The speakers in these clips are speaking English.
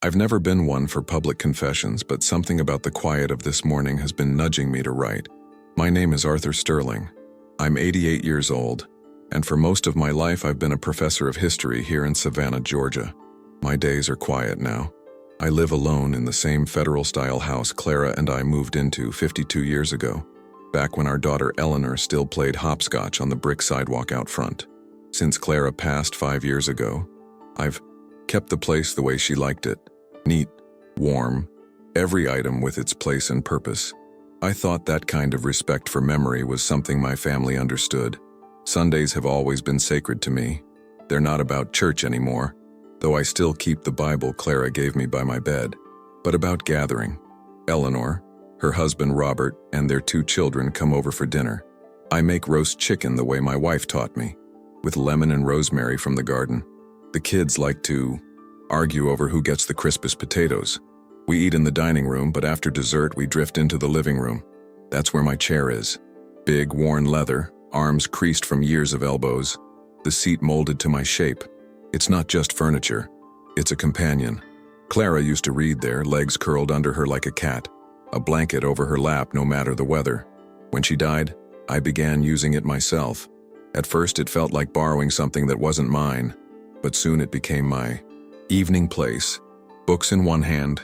I've never been one for public confessions, but something about the quiet of this morning has been nudging me to write. My name is Arthur Sterling. I'm 88 years old, and for most of my life I've been a professor of history here in Savannah, Georgia. My days are quiet now. I live alone in the same federal-style house Clara and I moved into 52 years ago, back when our daughter Eleanor still played hopscotch on the brick sidewalk out front. Since Clara passed 5 years ago, I've kept the place the way she liked it. Neat, warm, every item with its place and purpose. I thought that kind of respect for memory was something my family understood. Sundays have always been sacred to me. They're not about church anymore, though I still keep the Bible Clara gave me by my bed, but about gathering. Eleanor, her husband Robert, and their 2 children come over for dinner. I make roast chicken the way my wife taught me, with lemon and rosemary from the garden. The kids like to argue over who gets the crispest potatoes. We eat in the dining room, but after dessert we drift into the living room. That's where my chair is. Big, worn leather, arms creased from years of elbows, the seat molded to my shape. It's not just furniture, it's a companion. Clara used to read there, legs curled under her like a cat, a blanket over her lap no matter the weather. When she died, I began using it myself. At first it felt like borrowing something that wasn't mine, but soon it became my evening place. Books in one hand,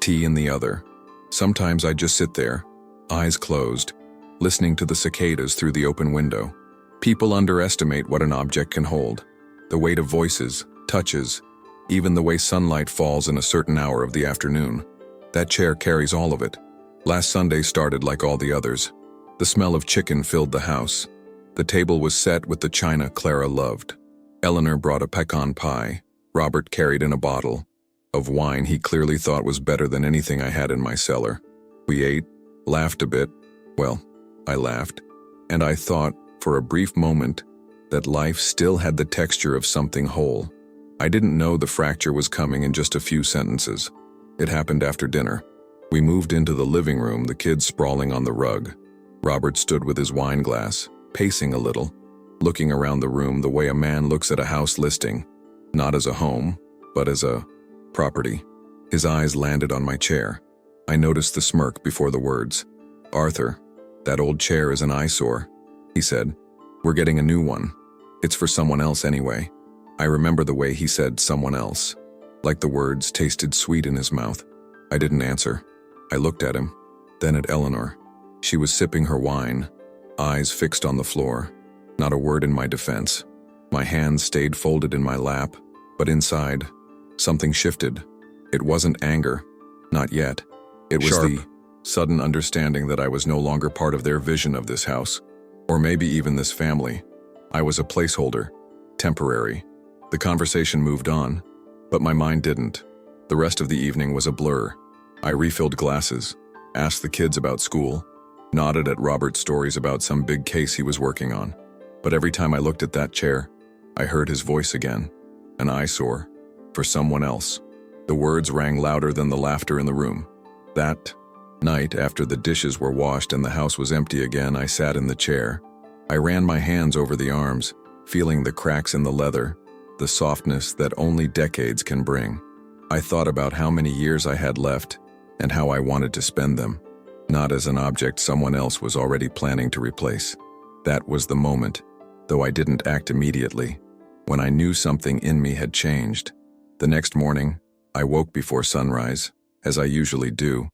tea in the other. Sometimes I just sit there, eyes closed, listening to the cicadas through the open window. People underestimate what an object can hold. The weight of voices, touches, even the way sunlight falls in a certain hour of the afternoon. That chair carries all of it. Last Sunday started like all the others. The smell of chicken filled the house. The table was set with the china Clara loved. Eleanor brought a pecan pie. Robert carried in a bottle of wine he clearly thought was better than anything I had in my cellar. We ate, laughed a bit. Well, I laughed, and I thought, for a brief moment, that life still had the texture of something whole. I didn't know the fracture was coming in just a few sentences. It happened after dinner. We moved into the living room, the kids sprawling on the rug. Robert stood with his wine glass, pacing a little, looking around the room the way a man looks at a house listing, not as a home, but as a property. His eyes landed on my chair. I noticed the smirk before the words. "Arthur, that old chair is an eyesore," he said. "We're getting a new one. It's for someone else anyway." I remember the way he said "someone else," like the words tasted sweet in his mouth. I didn't answer. I looked at him, then at Eleanor. She was sipping her wine, eyes fixed on the floor. Not a word in my defense. My hands stayed folded in my lap, but inside, something shifted. It wasn't anger, not yet. It was the sudden understanding that I was no longer part of their vision of this house, or maybe even this family. I was a placeholder, temporary. The conversation moved on, but my mind didn't. The rest of the evening was a blur. I refilled glasses, asked the kids about school, nodded at Robert's stories about some big case he was working on. But every time I looked at that chair, I heard his voice again. An eyesore. For someone else. The words rang louder than the laughter in the room. That night, after the dishes were washed and the house was empty again, I sat in the chair. I ran my hands over the arms, feeling the cracks in the leather, the softness that only decades can bring. I thought about how many years I had left and how I wanted to spend them, not as an object someone else was already planning to replace. That was the moment, though I didn't act immediately, when I knew something in me had changed. The next morning, I woke before sunrise, as I usually do,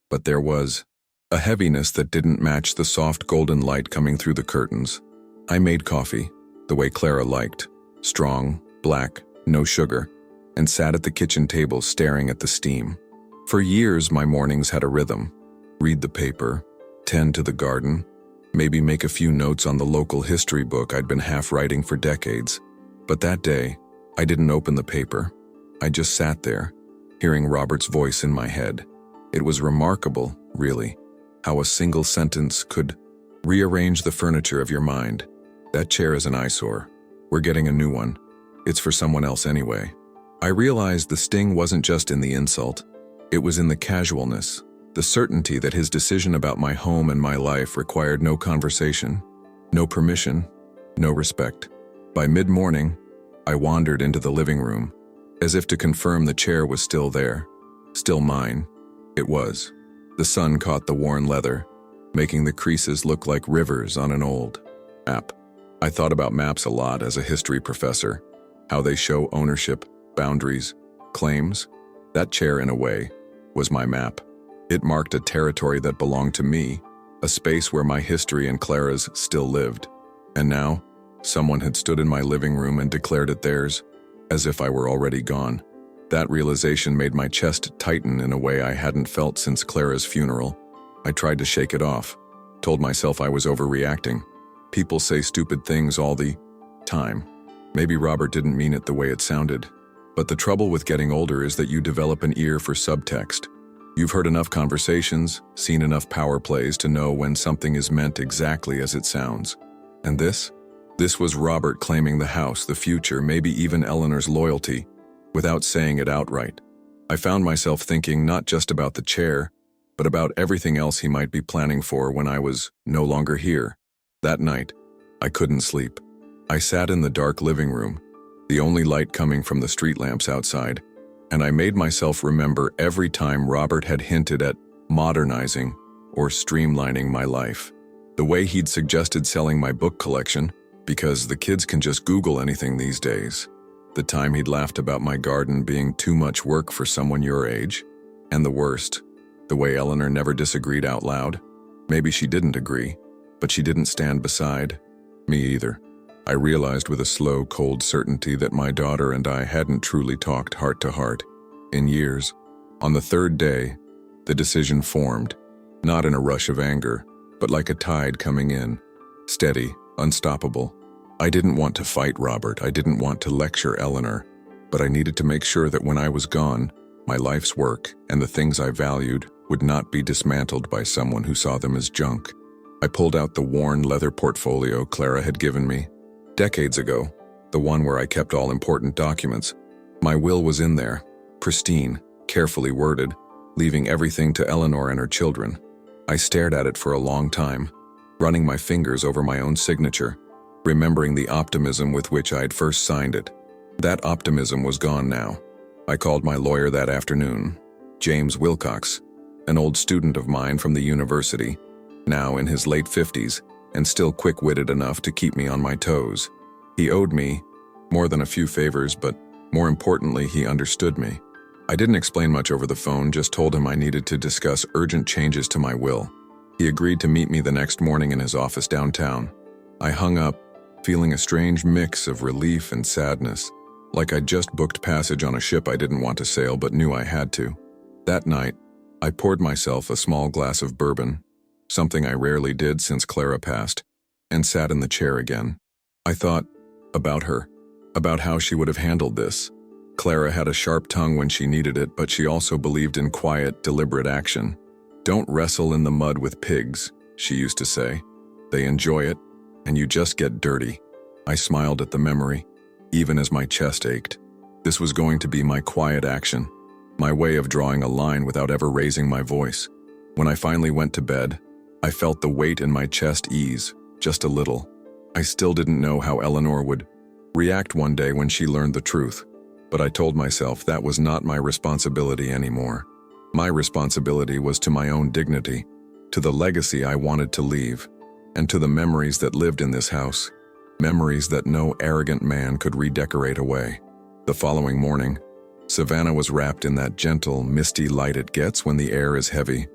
but there was a heaviness that didn't match the soft golden light coming through the curtains. I made coffee, the way Clara liked, strong, black, no sugar, and sat at the kitchen table staring at the steam. For years, my mornings had a rhythm. Read the paper, tend to the garden, maybe make a few notes on the local history book I'd been half writing for decades. But that day, I didn't open the paper. I just sat there, hearing Robert's voice in my head. It was remarkable, really, how a single sentence could rearrange the furniture of your mind. That chair is an eyesore. We're getting a new one. It's for someone else anyway. I realized the sting wasn't just in the insult. It was in the casualness, the certainty that his decision about my home and my life required no conversation, no permission, no respect. By mid-morning, I wandered into the living room, as if to confirm the chair was still there. Still mine. It was. The sun caught the worn leather, making the creases look like rivers on an old map. I thought about maps a lot as a history professor, how they show ownership, boundaries, claims. That chair, in a way, was my map. It marked a territory that belonged to me, a space where my history and Clara's still lived. And now, someone had stood in my living room and declared it theirs, as if I were already gone. That realization made my chest tighten in a way I hadn't felt since Clara's funeral. I tried to shake it off, told myself I was overreacting. People say stupid things all the time. Maybe Robert didn't mean it the way it sounded. But the trouble with getting older is that you develop an ear for subtext. You've heard enough conversations, seen enough power plays to know when something is meant exactly as it sounds. And this? This was Robert claiming the house, the future, maybe even Eleanor's loyalty, without saying it outright. I found myself thinking not just about the chair, but about everything else he might be planning for when I was no longer here. That night, I couldn't sleep. I sat in the dark living room, the only light coming from the street lamps outside, and I made myself remember every time Robert had hinted at modernizing or streamlining my life. The way he'd suggested selling my book collection, because the kids can just Google anything these days. The time he'd laughed about my garden being too much work for someone your age. And the worst, the way Eleanor never disagreed out loud. Maybe she didn't agree, but she didn't stand beside me either. I realized with a slow, cold certainty that my daughter and I hadn't truly talked heart to heart in years. On the third day, the decision formed, not in a rush of anger, but like a tide coming in, steady, unstoppable. I didn't want to fight Robert, I didn't want to lecture Eleanor, but I needed to make sure that when I was gone, my life's work and the things I valued would not be dismantled by someone who saw them as junk. I pulled out the worn leather portfolio Clara had given me decades ago, the one where I kept all important documents. My will was in there, pristine, carefully worded, leaving everything to Eleanor and her children. I stared at it for a long time, running my fingers over my own signature, remembering the optimism with which I had first signed it. That optimism was gone now. I called my lawyer that afternoon, James Wilcox, an old student of mine from the university, now in his late 50s, and still quick-witted enough to keep me on my toes. He owed me more than a few favors, but more importantly, he understood me. I didn't explain much over the phone, just told him I needed to discuss urgent changes to my will. He agreed to meet me the next morning in his office downtown. I hung up, feeling a strange mix of relief and sadness, like I'd just booked passage on a ship I didn't want to sail but knew I had to. That night, I poured myself a small glass of bourbon, something I rarely did since Clara passed, and sat in the chair again. I thought about her, about how she would have handled this. Clara had a sharp tongue when she needed it, but she also believed in quiet, deliberate action. "Don't wrestle in the mud with pigs," she used to say. "They enjoy it, and you just get dirty." I smiled at the memory, even as my chest ached. This was going to be my quiet action, my way of drawing a line without ever raising my voice. When I finally went to bed, I felt the weight in my chest ease, just a little. I still didn't know how Eleanor would react one day when she learned the truth, but I told myself that was not my responsibility anymore. My responsibility was to my own dignity, to the legacy I wanted to leave, and to the memories that lived in this house, memories that no arrogant man could redecorate away. The following morning, Savannah was wrapped in that gentle, misty light it gets when the air is heavy,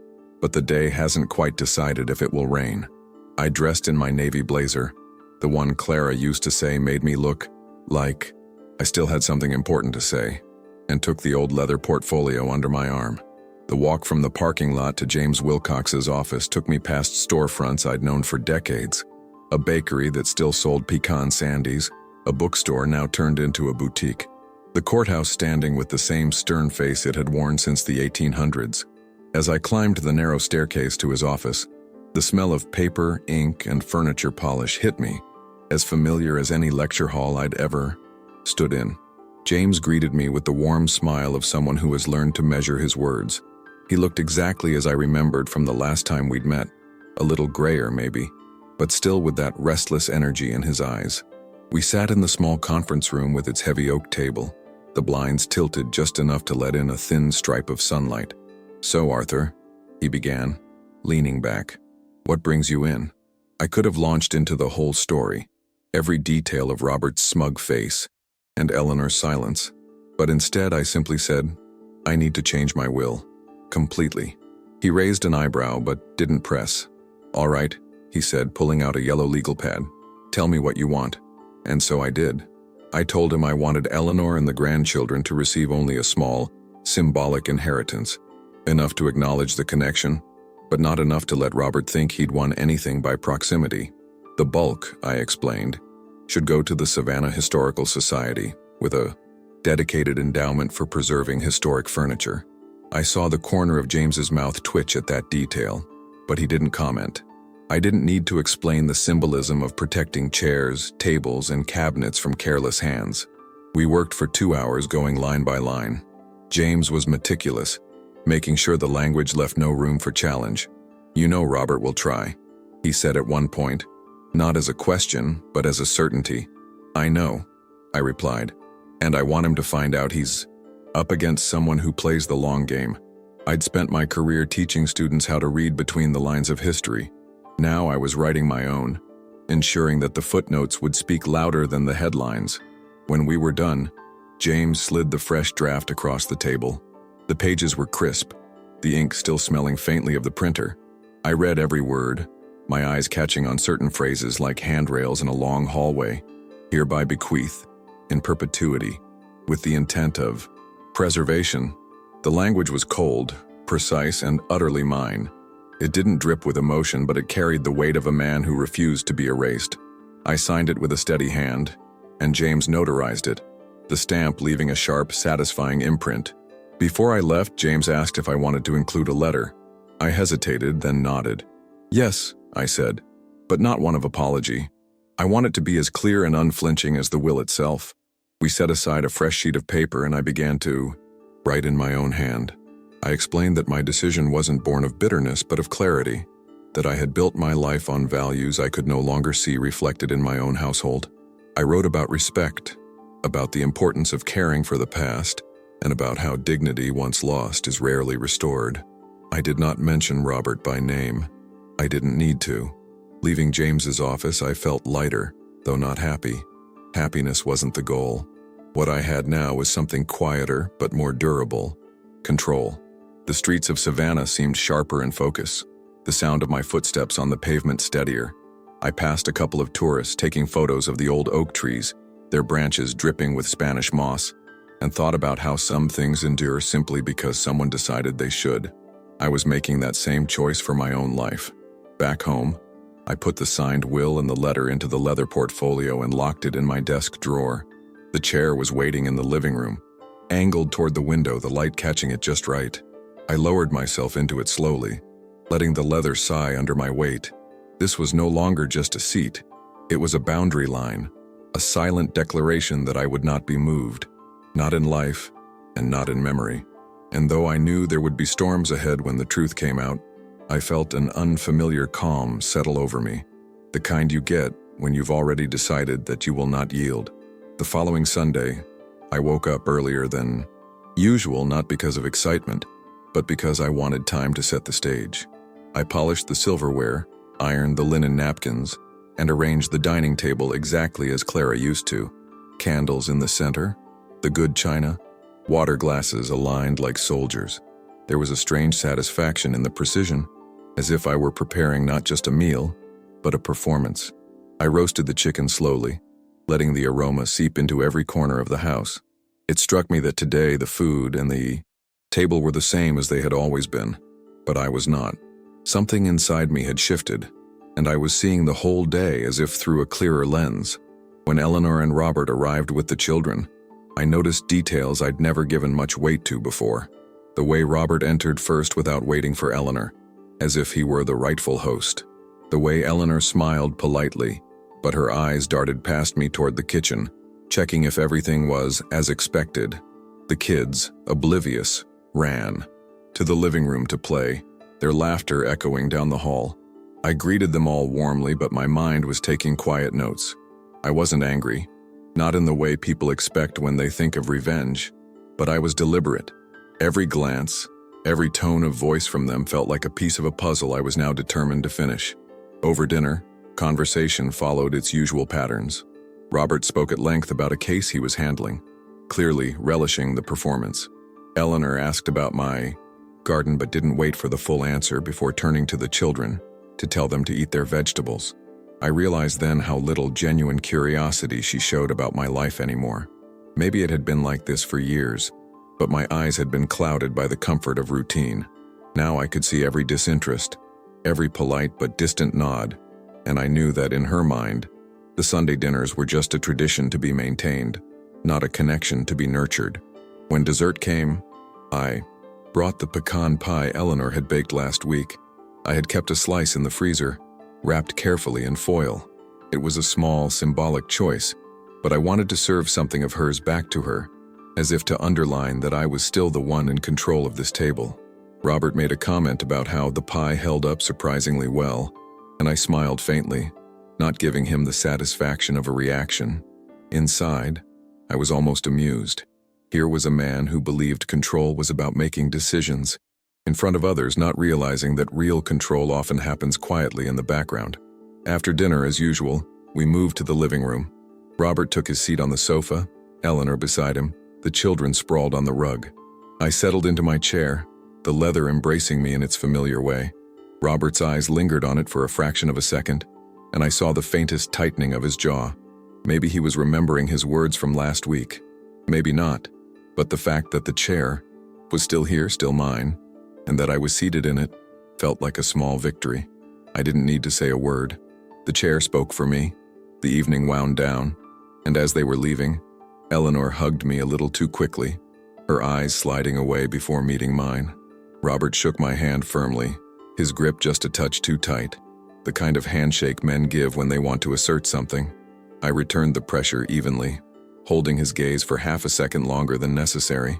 but the day hasn't quite decided if it will rain. I dressed in my navy blazer, the one Clara used to say made me look like I still had something important to say, and took the old leather portfolio under my arm. The walk from the parking lot to James Wilcox's office took me past storefronts I'd known for decades, a bakery that still sold pecan sandies, a bookstore now turned into a boutique, the courthouse standing with the same stern face it had worn since the 1800s. As I climbed the narrow staircase to his office, the smell of paper, ink, and furniture polish hit me, as familiar as any lecture hall I'd ever stood in. James greeted me with the warm smile of someone who has learned to measure his words. He looked exactly as I remembered from the last time we'd met, a little grayer maybe, but still with that restless energy in his eyes. We sat in the small conference room with its heavy oak table, the blinds tilted just enough to let in a thin stripe of sunlight. "So, Arthur," he began, leaning back, "what brings you in?" I could have launched into the whole story, every detail of Robert's smug face and Eleanor's silence, but instead I simply said, "I need to change my will. Completely." He raised an eyebrow but didn't press. "All right," he said, pulling out a yellow legal pad. "Tell me what you want." And so I did. I told him I wanted Eleanor and the grandchildren to receive only a small, symbolic inheritance, enough to acknowledge the connection, but not enough to let Robert think he'd won anything by proximity. The bulk, I explained, should go to the Savannah Historical Society, with a dedicated endowment for preserving historic furniture. I saw the corner of James's mouth twitch at that detail, but he didn't comment. I didn't need to explain the symbolism of protecting chairs, tables, and cabinets from careless hands. We worked for 2 hours going line by line. James was meticulous, making sure the language left no room for challenge. "You know Robert will try," he said at one point, not as a question, but as a certainty. "I know," I replied, "and I want him to find out he's up against someone who plays the long game." I'd spent my career teaching students how to read between the lines of history. Now I was writing my own, ensuring that the footnotes would speak louder than the headlines. When we were done, James slid the fresh draft across the table. The pages were crisp, the ink still smelling faintly of the printer. I read every word, my eyes catching on certain phrases like handrails in a long hallway. "Hereby bequeath, in perpetuity, with the intent of preservation." The language was cold, precise, and utterly mine. It didn't drip with emotion, but it carried the weight of a man who refused to be erased. I signed it with a steady hand, and James notarized it, the stamp leaving a sharp, satisfying imprint. Before I left, James asked if I wanted to include a letter. I hesitated, then nodded. "Yes," I said, "but not one of apology. I want it to be as clear and unflinching as the will itself." We set aside a fresh sheet of paper and I began to write in my own hand. I explained that my decision wasn't born of bitterness but of clarity, that I had built my life on values I could no longer see reflected in my own household. I wrote about respect, about the importance of caring for the past, and about how dignity once lost is rarely restored. I did not mention Robert by name. I didn't need to. Leaving James's office, I felt lighter, though not happy. Happiness wasn't the goal. What I had now was something quieter but more durable: control. The streets of Savannah seemed sharper in focus, the sound of my footsteps on the pavement steadier. I passed a couple of tourists taking photos of the old oak trees, their branches dripping with Spanish moss, and thought about how some things endure simply because someone decided they should. I was making that same choice for my own life. Back home, I put the signed will and the letter into the leather portfolio and locked it in my desk drawer. The chair was waiting in the living room, angled toward the window, the light catching it just right. I lowered myself into it slowly, letting the leather sigh under my weight. This was no longer just a seat. It was a boundary line, a silent declaration that I would not be moved, not in life and not in memory. And though I knew there would be storms ahead when the truth came out, I felt an unfamiliar calm settle over me, the kind you get when you've already decided that you will not yield. The following Sunday, I woke up earlier than usual, not because of excitement, but because I wanted time to set the stage. I polished the silverware, ironed the linen napkins, and arranged the dining table exactly as Clara used to. Candles in the center, the good china, water glasses aligned like soldiers. There was a strange satisfaction in the precision, as if I were preparing not just a meal, but a performance. I roasted the chicken slowly, letting the aroma seep into every corner of the house. It struck me that today the food and the table were the same as they had always been, but I was not. Something inside me had shifted, and I was seeing the whole day as if through a clearer lens. When Eleanor and Robert arrived with the children, I noticed details I'd never given much weight to before. The way Robert entered first without waiting for Eleanor, as if he were the rightful host. The way Eleanor smiled politely, but her eyes darted past me toward the kitchen, checking if everything was as expected. The kids, oblivious, ran to the living room to play, their laughter echoing down the hall. I greeted them all warmly, but my mind was taking quiet notes. I wasn't angry, Not in the way people expect when they think of revenge, but I was deliberate. Every glance, every tone of voice from them felt like a piece of a puzzle I was now determined to finish. Over dinner, conversation followed its usual patterns. Robert spoke at length about a case he was handling, clearly relishing the performance. Eleanor asked about my garden but didn't wait for the full answer before turning to the children to tell them to eat their vegetables. I realized then how little genuine curiosity she showed about my life anymore. Maybe it had been like this for years, but my eyes had been clouded by the comfort of routine. Now I could see every disinterest, every polite but distant nod, and I knew that in her mind, the Sunday dinners were just a tradition to be maintained, not a connection to be nurtured. When dessert came, I brought the pecan pie Eleanor had baked last week. I had kept a slice in the freezer, wrapped carefully in foil. It was a small, symbolic choice, but I wanted to serve something of hers back to her, as if to underline that I was still the one in control of this table. Robert made a comment about how the pie held up surprisingly well, and I smiled faintly, not giving him the satisfaction of a reaction. Inside, I was almost amused. Here was a man who believed control was about making decisions, in front of others, not realizing that real control often happens quietly in the background. After dinner, as usual, we moved to the living room. Robert took his seat on the sofa, Eleanor beside him, the children sprawled on the rug. I settled into my chair, the leather embracing me in its familiar way. Robert's eyes lingered on it for a fraction of a second, and I saw the faintest tightening of his jaw. Maybe he was remembering his words from last week. Maybe not, but the fact that the chair was still here, still mine, and that I was seated in it, felt like a small victory. I didn't need to say a word. The chair spoke for me. The evening wound down, and as they were leaving, Eleanor hugged me a little too quickly, her eyes sliding away before meeting mine. Robert shook my hand firmly, his grip just a touch too tight, the kind of handshake men give when they want to assert something. I returned the pressure evenly, holding his gaze for half a second longer than necessary.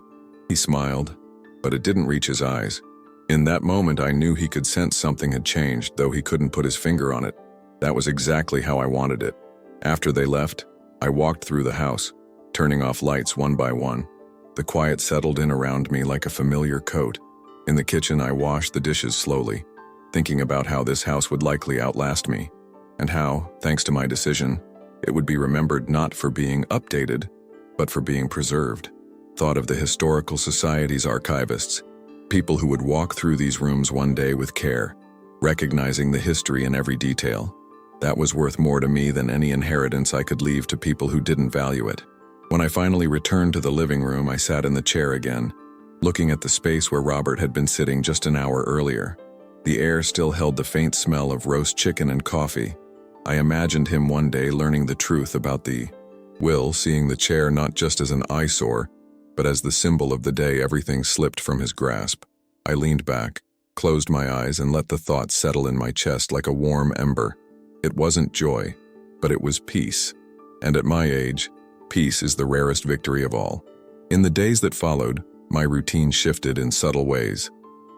He smiled, but it didn't reach his eyes. In that moment, I knew he could sense something had changed, though he couldn't put his finger on it. That was exactly how I wanted it. After they left, I walked through the house, turning off lights one by one. The quiet settled in around me like a familiar coat. In the kitchen, I washed the dishes slowly, thinking about how this house would likely outlast me, and how, thanks to my decision, it would be remembered not for being updated, but for being preserved. Thought of the Historical Society's archivists, people who would walk through these rooms one day with care, recognizing the history in every detail. That was worth more to me than any inheritance I could leave to people who didn't value it. When I finally returned to the living room, I sat in the chair again, looking at the space where Robert had been sitting just an hour earlier. The air still held the faint smell of roast chicken and coffee. I imagined him one day learning the truth about the will, seeing the chair not just as an eyesore, but as the symbol of the day everything slipped from his grasp. I leaned back, closed my eyes, and let the thought settle in my chest like a warm ember. It wasn't joy, but it was peace. And at my age, peace is the rarest victory of all. In the days that followed, my routine shifted in subtle ways.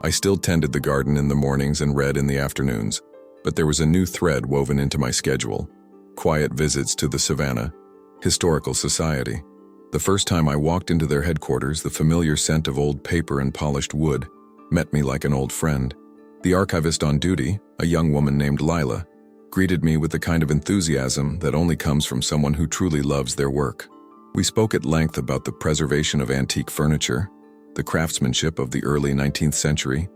I still tended the garden in the mornings and read in the afternoons, but there was a new thread woven into my schedule: quiet visits to the Savannah Historical Society. The first time I walked into their headquarters, the familiar scent of old paper and polished wood met me like an old friend. The archivist on duty, a young woman named Lila, greeted me with the kind of enthusiasm that only comes from someone who truly loves their work. We spoke at length about the preservation of antique furniture, the craftsmanship of the early 19th century,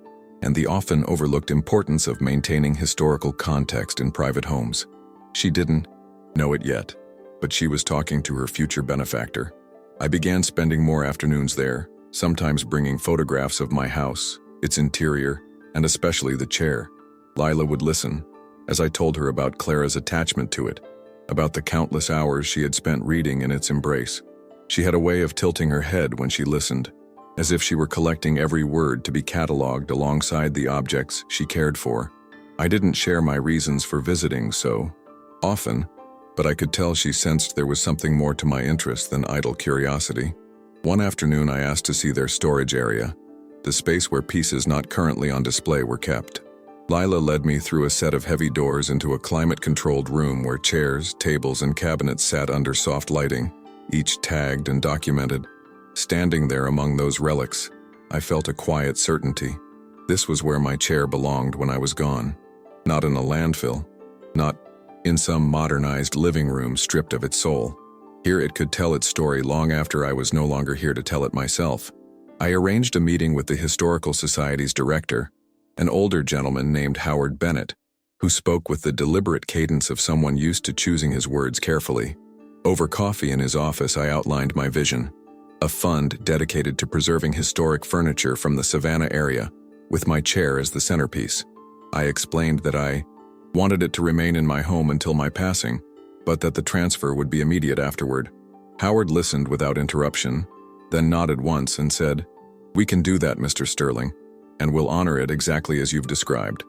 and the often overlooked importance of maintaining historical context in private homes. She didn't know it yet, but she was talking to her future benefactor. I began spending more afternoons there, sometimes bringing photographs of my house, its interior, and especially the chair. Lila would listen, as I told her about Clara's attachment to it, about the countless hours she had spent reading in its embrace. She had a way of tilting her head when she listened, as if she were collecting every word to be cataloged alongside the objects she cared for. I didn't share my reasons for visiting so often, but I could tell she sensed there was something more to my interest than idle curiosity. One afternoon, I asked to see their storage area, the space where pieces not currently on display were kept. Lila led me through a set of heavy doors into a climate-controlled room where chairs, tables, and cabinets sat under soft lighting, each tagged and documented. Standing there among those relics, I felt a quiet certainty. This was where my chair belonged when I was gone. Not in a landfill, not in some modernized living room stripped of its soul. Here it could tell its story long after I was no longer here to tell it myself. I arranged a meeting with the Historical Society's director, an older gentleman named Howard Bennett, who spoke with the deliberate cadence of someone used to choosing his words carefully. Over coffee in his office, I outlined my vision, a fund dedicated to preserving historic furniture from the Savannah area, with my chair as the centerpiece. I explained that I wanted it to remain in my home until my passing, but that the transfer would be immediate afterward. Howard listened without interruption, then nodded once and said, "We can do that, Mr. Sterling, and we'll honor it exactly as you've described."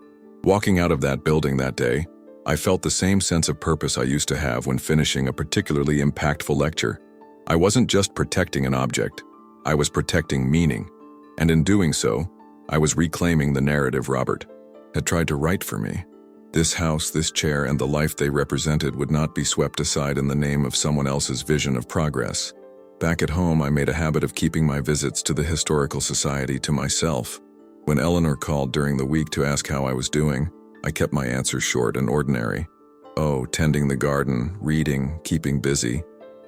Walking out of that building that day, I felt the same sense of purpose I used to have when finishing a particularly impactful lecture. I wasn't just protecting an object, I was protecting meaning, and in doing so, I was reclaiming the narrative Robert had tried to write for me. This house, this chair, and the life they represented would not be swept aside in the name of someone else's vision of progress. Back at home, I made a habit of keeping my visits to the Historical Society to myself. When Eleanor called during the week to ask how I was doing, I kept my answers short and ordinary. Oh, tending the garden, reading, keeping busy.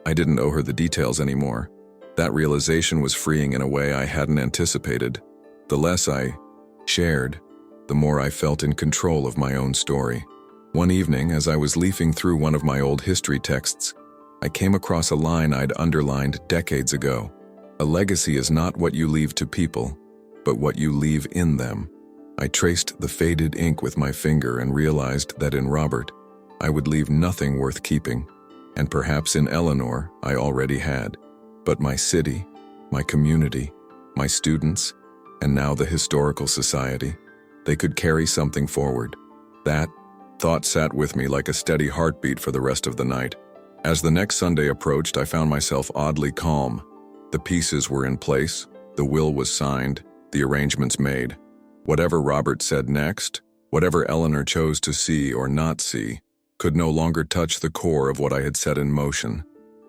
I didn't owe her the details anymore. That realization was freeing in a way I hadn't anticipated. The less I shared, the more I felt in control of my own story. One evening, as I was leafing through one of my old history texts, I came across a line I'd underlined decades ago. A legacy is not what you leave to people, but what you leave in them. I traced the faded ink with my finger and realized that in Robert, I would leave nothing worth keeping, and perhaps in Eleanor I already had. But my city, my community, my students, and now the Historical Society, they could carry something forward. That thought sat with me like a steady heartbeat for the rest of the night. As the next Sunday approached, I found myself oddly calm. The pieces were in place, the will was signed, the arrangements made. Whatever Robert said next, whatever Eleanor chose to see or not see, could no longer touch the core of what I had set in motion.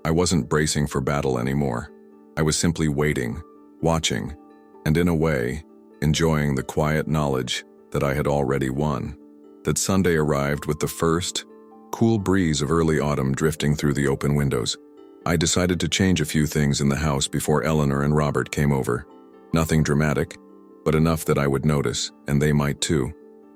I wasn't bracing for battle anymore. I was simply waiting, watching, and in a way, enjoying the quiet knowledge that I had already won. That Sunday arrived with the first, cool breeze of early autumn drifting through the open windows. I decided to change a few things in the house before Eleanor and Robert came over. Nothing dramatic, but enough that I would notice, and they might too.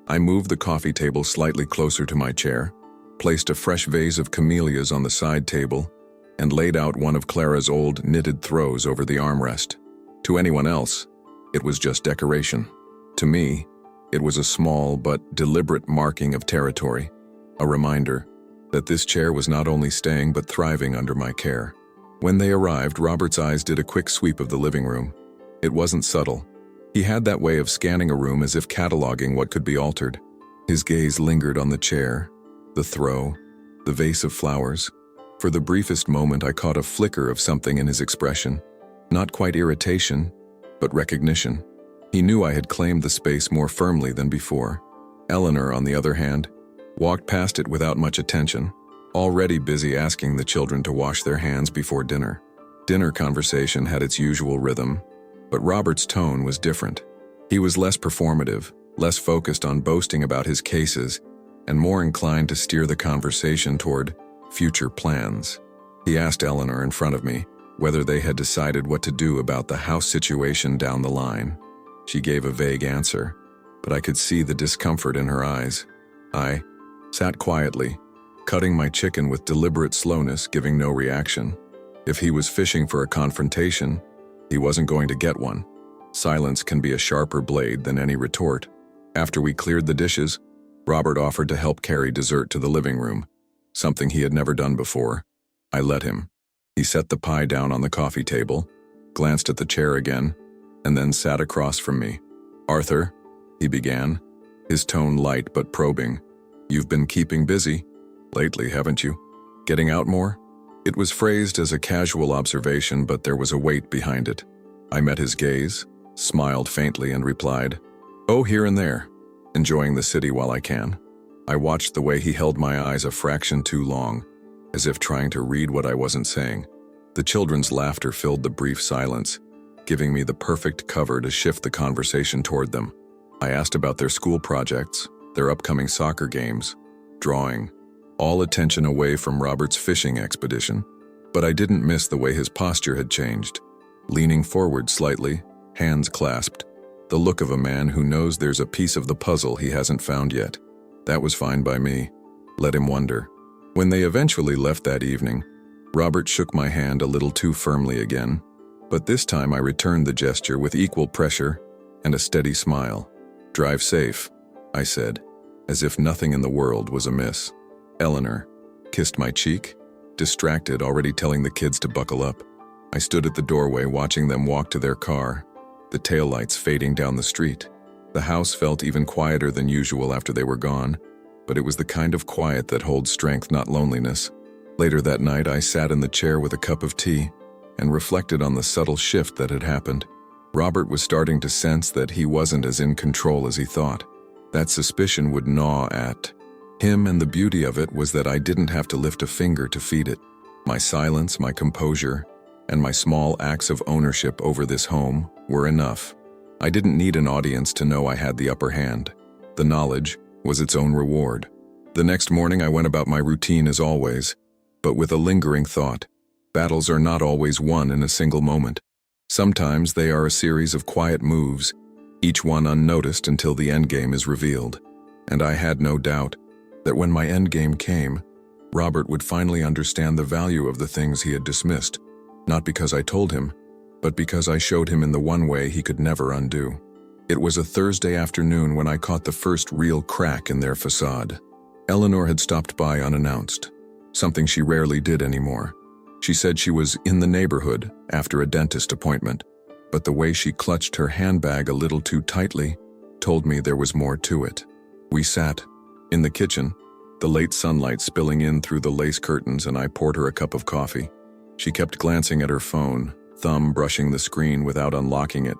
I moved the coffee table slightly closer to my chair, placed a fresh vase of camellias on the side table, and laid out one of Clara's old knitted throws over the armrest. To anyone else, it was just decoration. To me, it was a small but deliberate marking of territory, a reminder that this chair was not only staying but thriving under my care. When they arrived, Robert's eyes did a quick sweep of the living room. It wasn't subtle. He had that way of scanning a room as if cataloging what could be altered. His gaze lingered on the chair, the throw, the vase of flowers. For the briefest moment, I caught a flicker of something in his expression. Not quite irritation, but recognition. He knew I had claimed the space more firmly than before. Eleanor, on the other hand, walked past it without much attention, already busy asking the children to wash their hands before dinner. Dinner conversation had its usual rhythm, but Robert's tone was different. He was less performative, less focused on boasting about his cases, and more inclined to steer the conversation toward future plans. He asked Eleanor in front of me whether they had decided what to do about the house situation down the line. She gave a vague answer, but I could see the discomfort in her eyes. I sat quietly, cutting my chicken with deliberate slowness, giving no reaction. If he was fishing for a confrontation, he wasn't going to get one. Silence can be a sharper blade than any retort. After we cleared the dishes, Robert offered to help carry dessert to the living room, something he had never done before. I let him. He set the pie down on the coffee table, glanced at the chair again, and then sat across from me. "Arthur," he began, his tone light but probing. "You've been keeping busy lately, haven't you? Getting out more?" It was phrased as a casual observation, but there was a weight behind it. I met his gaze, smiled faintly, and replied, "Oh, here and there. enjoying the city while I can. I watched the way he held my eyes a fraction too long, as if trying to read what I wasn't saying. The children's laughter filled the brief silence, giving me the perfect cover to shift the conversation toward them. I asked about their school projects, their upcoming soccer games, drawing, all attention away from Robert's fishing expedition. But I didn't miss the way his posture had changed. Leaning forward slightly, hands clasped, the look of a man who knows there's a piece of the puzzle he hasn't found yet. That was fine by me. Let him wonder. When they eventually left that evening, Robert shook my hand a little too firmly again, but this time I returned the gesture with equal pressure and a steady smile. "Drive safe," I said, as if nothing in the world was amiss. Eleanor kissed my cheek, distracted, already telling the kids to buckle up. I stood at the doorway watching them walk to their car, the taillights fading down the street. The house felt even quieter than usual after they were gone, but it was the kind of quiet that holds strength, not loneliness. Later that night, I sat in the chair with a cup of tea and reflected on the subtle shift that had happened. Robert was starting to sense that he wasn't as in control as he thought. That suspicion would gnaw at him, and the beauty of it was that I didn't have to lift a finger to feed it. My silence, my composure, and my small acts of ownership over this home were enough. I didn't need an audience to know I had the upper hand. The knowledge was its own reward. The next morning I went about my routine as always, but with a lingering thought. Battles are not always won in a single moment. Sometimes they are a series of quiet moves, each one unnoticed until the endgame is revealed. And I had no doubt that when my endgame came, Robert would finally understand the value of the things he had dismissed, not because I told him, but because I showed him in the one way he could never undo. It was a Thursday afternoon when I caught the first real crack in their facade. Eleanor had stopped by unannounced, something she rarely did anymore. She said she was in the neighborhood after a dentist appointment, but the way she clutched her handbag a little too tightly told me there was more to it. We sat in the kitchen, the late sunlight spilling in through the lace curtains, and I poured her a cup of coffee. She kept glancing at her phone, thumb brushing the screen without unlocking it,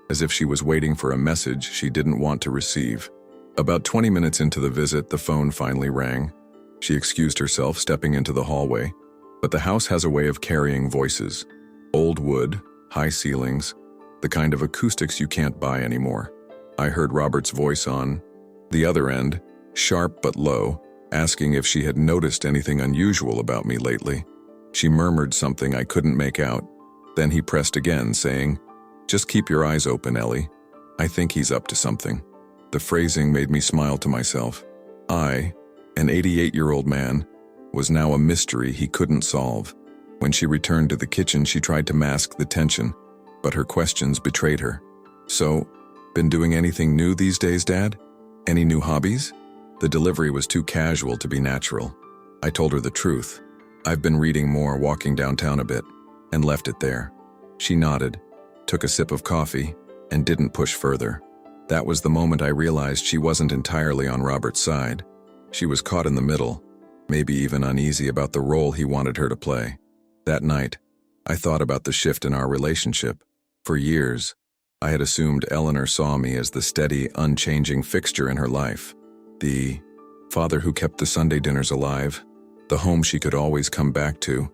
as if she was waiting for a message she didn't want to receive. About 20 minutes into the visit, the phone finally rang. She excused herself, stepping into the hallway. But the house has a way of carrying voices. Old wood, high ceilings, the kind of acoustics you can't buy anymore. I heard Robert's voice on the other end, sharp but low, asking if she had noticed anything unusual about me lately. She murmured something I couldn't make out. Then he pressed again, saying, "Just keep your eyes open, Ellie. I think he's up to something." The phrasing made me smile to myself. I, an 88-year-old man, was now a mystery he couldn't solve. When she returned to the kitchen, she tried to mask the tension, but her questions betrayed her. "So, been doing anything new these days, Dad? Any new hobbies?" The delivery was too casual to be natural. I told her the truth. I've been reading more, walking downtown a bit, and left it there. She nodded, took a sip of coffee, and didn't push further. That was the moment I realized she wasn't entirely on Robert's side. She was caught in the middle, maybe even uneasy about the role he wanted her to play. That night, I thought about the shift in our relationship. For years, I had assumed Eleanor saw me as the steady, unchanging fixture in her life. The father who kept the Sunday dinners alive, the home she could always come back to.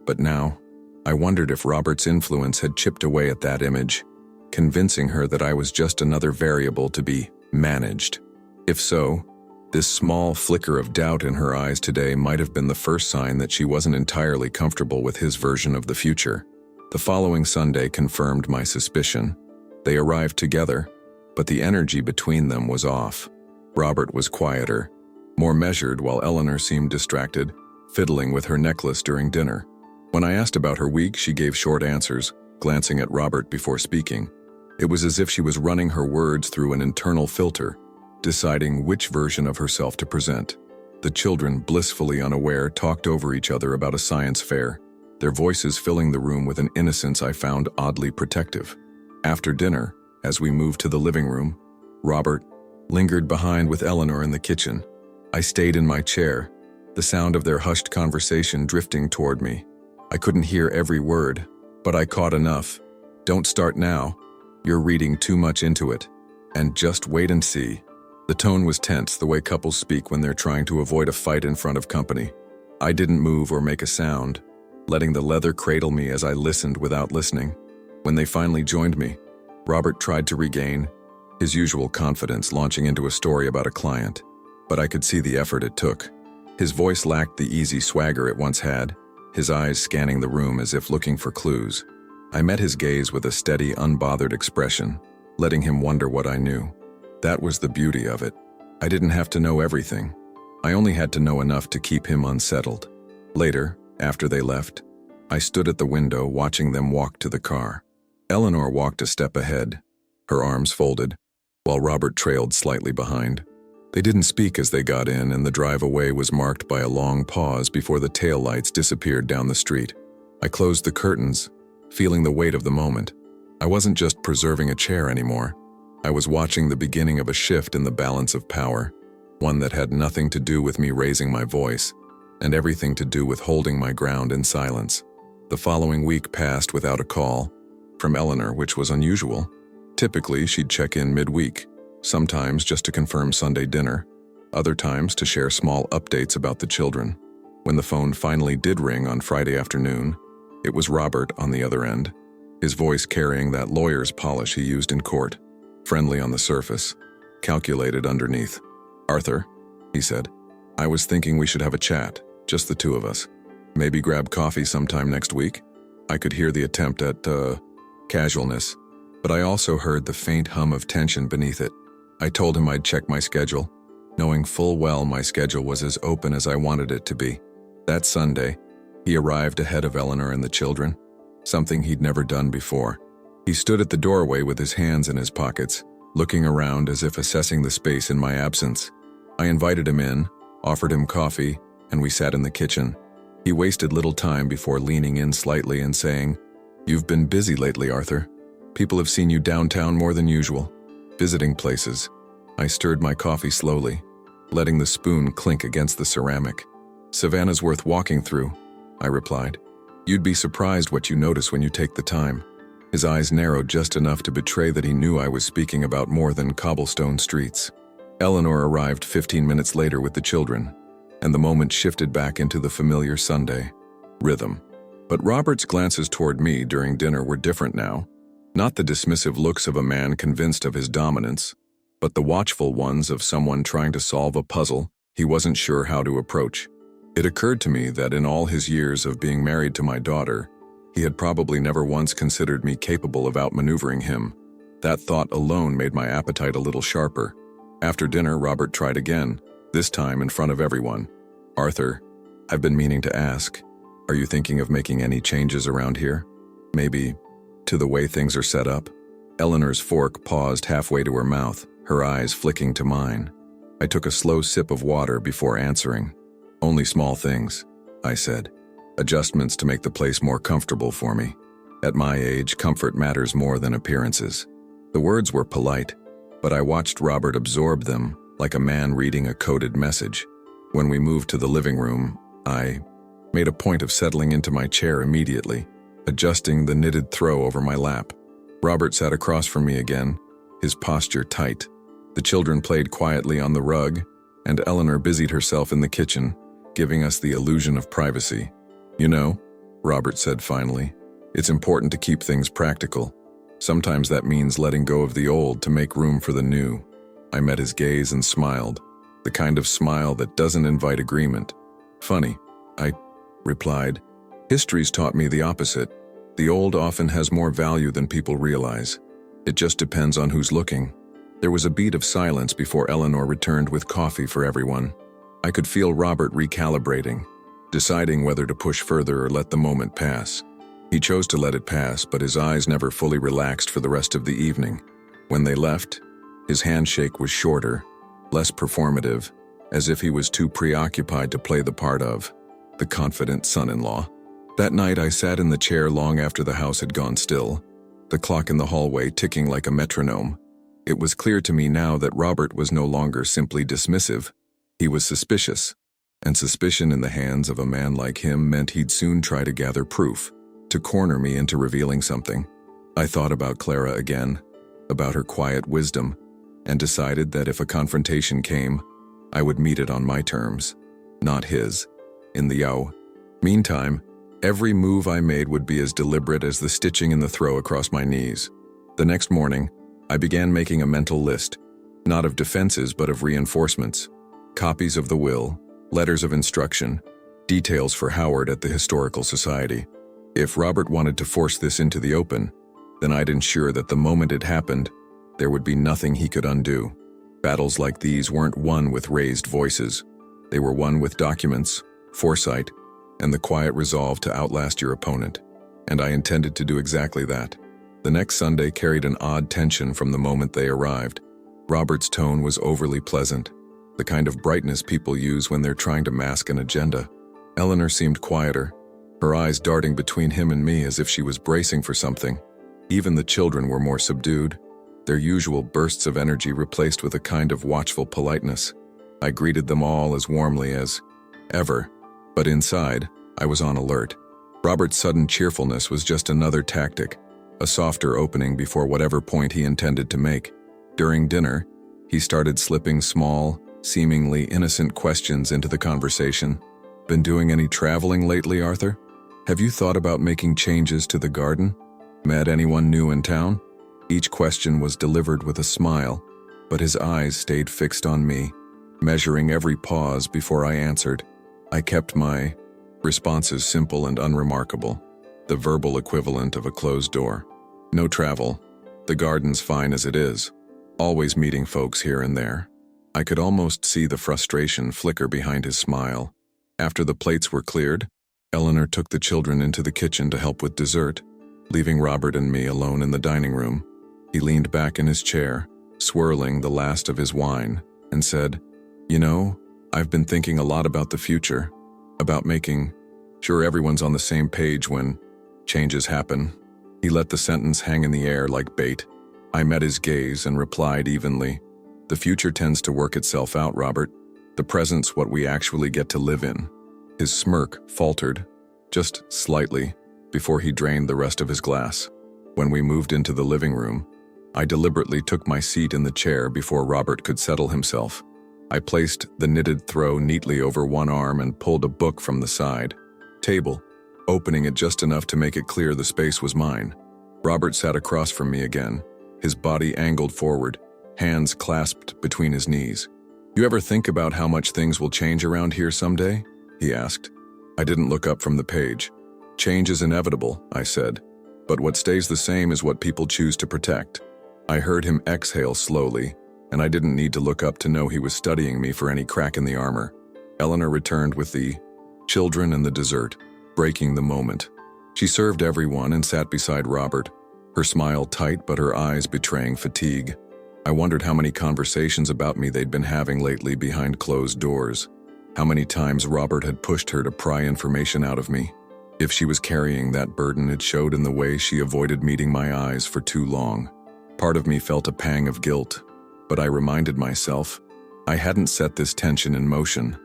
But now, I wondered if Robert's influence had chipped away at that image, convincing her that I was just another variable to be managed. If so, this small flicker of doubt in her eyes today might have been the first sign that she wasn't entirely comfortable with his version of the future. The following Sunday confirmed my suspicion. They arrived together, but the energy between them was off. Robert was quieter, more measured, while Eleanor seemed distracted, fiddling with her necklace during dinner. When I asked about her week, she gave short answers, glancing at Robert before speaking. It was as if she was running her words through an internal filter, deciding which version of herself to present. The children, blissfully unaware, talked over each other about a science fair, their voices filling the room with an innocence I found oddly protective. After dinner, as we moved to the living room, Robert lingered behind with Eleanor in the kitchen. I stayed in my chair, the sound of their hushed conversation drifting toward me. I couldn't hear every word, but I caught enough. "Don't start now. You're reading too much into it. And just wait and see." The tone was tense, the way couples speak when they're trying to avoid a fight in front of company. I didn't move or make a sound, letting the leather cradle me as I listened without listening. When they finally joined me, Robert tried to regain his usual confidence, launching into a story about a client. But I could see the effort it took. His voice lacked the easy swagger it once had, his eyes scanning the room as if looking for clues. I met his gaze with a steady, unbothered expression, letting him wonder what I knew. That was the beauty of it. I didn't have to know everything. I only had to know enough to keep him unsettled. Later, after they left, I stood at the window watching them walk to the car. Eleanor walked a step ahead, her arms folded, while Robert trailed slightly behind. They didn't speak as they got in, and the drive away was marked by a long pause before the taillights disappeared down the street. I closed the curtains, feeling the weight of the moment. I wasn't just preserving a chair anymore. I was watching the beginning of a shift in the balance of power, one that had nothing to do with me raising my voice, and everything to do with holding my ground in silence. The following week passed without a call from Eleanor, which was unusual. Typically, she'd check in midweek, sometimes just to confirm Sunday dinner, other times to share small updates about the children. When the phone finally did ring on Friday afternoon, it was Robert on the other end, his voice carrying that lawyer's polish he used in court, friendly on the surface, calculated underneath. "Arthur," he said, "I was thinking we should have a chat, just the two of us. Maybe grab coffee sometime next week?" I could hear the attempt at, casualness, but I also heard the faint hum of tension beneath it. I told him I'd check my schedule, knowing full well my schedule was as open as I wanted it to be. That Sunday, he arrived ahead of Eleanor and the children, something he'd never done before. He stood at the doorway with his hands in his pockets, looking around as if assessing the space in my absence. I invited him in, offered him coffee, and we sat in the kitchen. He wasted little time before leaning in slightly and saying, "You've been busy lately, Arthur. People have seen you downtown more than usual, visiting places." I stirred my coffee slowly, letting the spoon clink against the ceramic. "Savannah's worth walking through," I replied. "You'd be surprised what you notice when you take the time." His eyes narrowed just enough to betray that he knew I was speaking about more than cobblestone streets. Eleanor arrived 15 minutes later with the children, and the moment shifted back into the familiar Sunday rhythm. But Robert's glances toward me during dinner were different now. Not the dismissive looks of a man convinced of his dominance, but the watchful ones of someone trying to solve a puzzle he wasn't sure how to approach. It occurred to me that in all his years of being married to my daughter, he had probably never once considered me capable of outmaneuvering him. That thought alone made my appetite a little sharper. After dinner, Robert tried again, this time in front of everyone. "Arthur, I've been meaning to ask, are you thinking of making any changes around here? Maybe to the way things are set up?" Eleanor's fork paused halfway to her mouth, her eyes flicking to mine. I took a slow sip of water before answering. "Only small things," I said. "Adjustments to make the place more comfortable for me. At my age, comfort matters more than appearances." The words were polite, but I watched Robert absorb them like a man reading a coded message. When we moved to the living room, I made a point of settling into my chair immediately, adjusting the knitted throw over my lap. Robert sat across from me again, his posture tight. The children played quietly on the rug, and Eleanor busied herself in the kitchen, giving us the illusion of privacy. "You know," Robert said finally, "it's important to keep things practical. Sometimes that means letting go of the old to make room for the new." I met his gaze and smiled, the kind of smile that doesn't invite agreement. "Funny," I replied. "History's taught me the opposite. The old often has more value than people realize. It just depends on who's looking." There was a beat of silence before Eleanor returned with coffee for everyone. I could feel Robert recalibrating, deciding whether to push further or let the moment pass. He chose to let it pass, but his eyes never fully relaxed for the rest of the evening. When they left, his handshake was shorter, less performative, as if he was too preoccupied to play the part of the confident son-in-law. That night I sat in the chair long after the house had gone still, the clock in the hallway ticking like a metronome. It was clear to me now that Robert was no longer simply dismissive. He was suspicious, and suspicion in the hands of a man like him meant he'd soon try to gather proof, to corner me into revealing something. I thought about Clara again, about her quiet wisdom, and decided that if a confrontation came, I would meet it on my terms, not his. In the meantime, every move I made would be as deliberate as the stitching in the throw across my knees. The next morning, I began making a mental list, not of defenses but of reinforcements, copies of the will, letters of instruction, details for Howard at the Historical Society. If Robert wanted to force this into the open, then I'd ensure that the moment it happened, there would be nothing he could undo. Battles like these weren't won with raised voices. They were won with documents, foresight, and the quiet resolve to outlast your opponent. And I intended to do exactly that. The next Sunday carried an odd tension from the moment they arrived. Robert's tone was overly pleasant, the kind of brightness people use when they're trying to mask an agenda. Eleanor seemed quieter, her eyes darting between him and me as if she was bracing for something. Even the children were more subdued, their usual bursts of energy replaced with a kind of watchful politeness. I greeted them all as warmly as ever, but inside, I was on alert. Robert's sudden cheerfulness was just another tactic, a softer opening before whatever point he intended to make. During dinner, he started slipping small, seemingly innocent questions into the conversation. Been doing any traveling lately, Arthur? Have you thought about making changes to the garden? Met anyone new in town? Each question was delivered with a smile, but his eyes stayed fixed on me, measuring every pause before I answered. I kept my responses simple and unremarkable, the verbal equivalent of a closed door. No travel. The garden's fine as it is. Always meeting folks here and there. I could almost see the frustration flicker behind his smile. After the plates were cleared, Eleanor took the children into the kitchen to help with dessert, leaving Robert and me alone in the dining room. He leaned back in his chair, swirling the last of his wine, and said, "You know, I've been thinking a lot about the future, about making sure everyone's on the same page when changes happen." He let the sentence hang in the air like bait. I met his gaze and replied evenly, "The future tends to work itself out, Robert. The present's what we actually get to live in." His smirk faltered, just slightly, before he drained the rest of his glass. When we moved into the living room, I deliberately took my seat in the chair before Robert could settle himself. I placed the knitted throw neatly over one arm and pulled a book from the side table, opening it just enough to make it clear the space was mine. Robert sat across from me again, his body angled forward, hands clasped between his knees. "You ever think about how much things will change around here someday?" he asked. I didn't look up from the page. "Change is inevitable," I said, "but what stays the same is what people choose to protect." I heard him exhale slowly, and I didn't need to look up to know he was studying me for any crack in the armor. Eleanor returned with the children and the dessert, breaking the moment. She served everyone and sat beside Robert, her smile tight but her eyes betraying fatigue. I wondered how many conversations about me they'd been having lately behind closed doors, how many times Robert had pushed her to pry information out of me. If she was carrying that burden, it showed in the way she avoided meeting my eyes for too long. Part of me felt a pang of guilt, but I reminded myself, I hadn't set this tension in motion.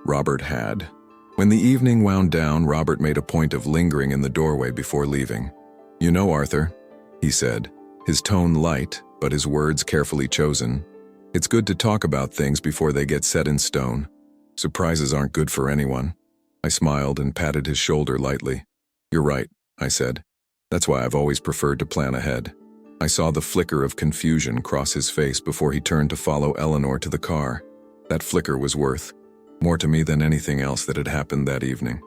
Robert had. When the evening wound down, Robert made a point of lingering in the doorway before leaving. "You know, Arthur," he said, his tone light, but his words carefully chosen, "it's good to talk about things before they get set in stone. Surprises aren't good for anyone." I smiled and patted his shoulder lightly. "You're right," I said. "That's why I've always preferred to plan ahead." I saw the flicker of confusion cross his face before he turned to follow Eleanor to the car. That flicker was worth more to me than anything else that had happened that evening.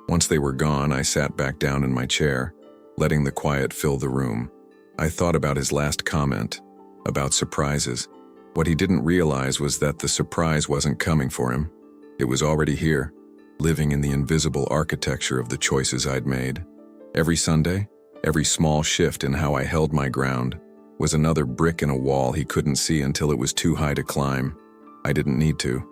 Once they were gone, I sat back down in my chair, letting the quiet fill the room. I thought about his last comment, about surprises. What he didn't realize was that the surprise wasn't coming for him. It was already here, living in the invisible architecture of the choices I'd made. Every Sunday, every small shift in how I held my ground was another brick in a wall he couldn't see until it was too high to climb. I didn't need to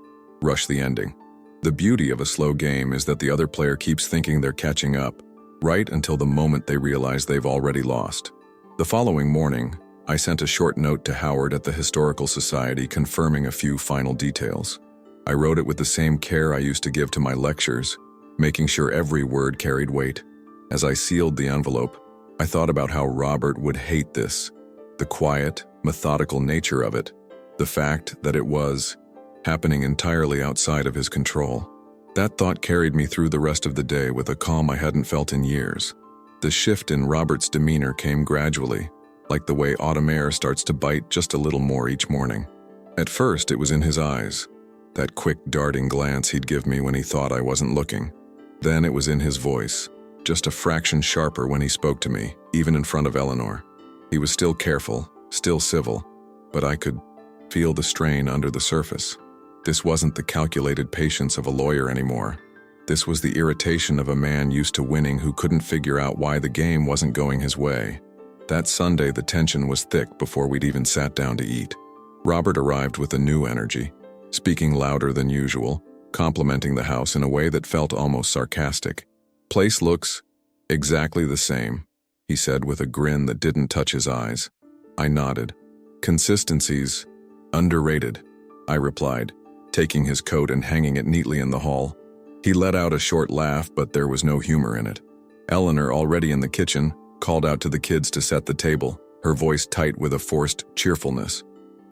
rush the ending. The beauty of a slow game is that the other player keeps thinking they're catching up, right until the moment they realize they've already lost. The following morning, I sent a short note to Howard at the Historical Society confirming a few final details. I wrote it with the same care I used to give to my lectures, making sure every word carried weight. As I sealed the envelope, I thought about how Robert would hate this, the quiet, methodical nature of it. The fact that it was happening entirely outside of his control. That thought carried me through the rest of the day with a calm I hadn't felt in years. The shift in Robert's demeanor came gradually, like the way autumn air starts to bite just a little more each morning. At first, it was in his eyes, that quick darting glance he'd give me when he thought I wasn't looking. Then it was in his voice, just a fraction sharper when he spoke to me, even in front of Eleanor. He was still careful, still civil, but I could feel the strain under the surface. This wasn't the calculated patience of a lawyer anymore. This was the irritation of a man used to winning who couldn't figure out why the game wasn't going his way. That Sunday, the tension was thick before we'd even sat down to eat. Robert arrived with a new energy, speaking louder than usual, complimenting the house in a way that felt almost sarcastic. "Place looks exactly the same," he said with a grin that didn't touch his eyes. I nodded. "Consistency's underrated," I replied, taking his coat and hanging it neatly in the hall. He let out a short laugh, but there was no humor in it. Eleanor, already in the kitchen, called out to the kids to set the table, her voice tight with a forced cheerfulness.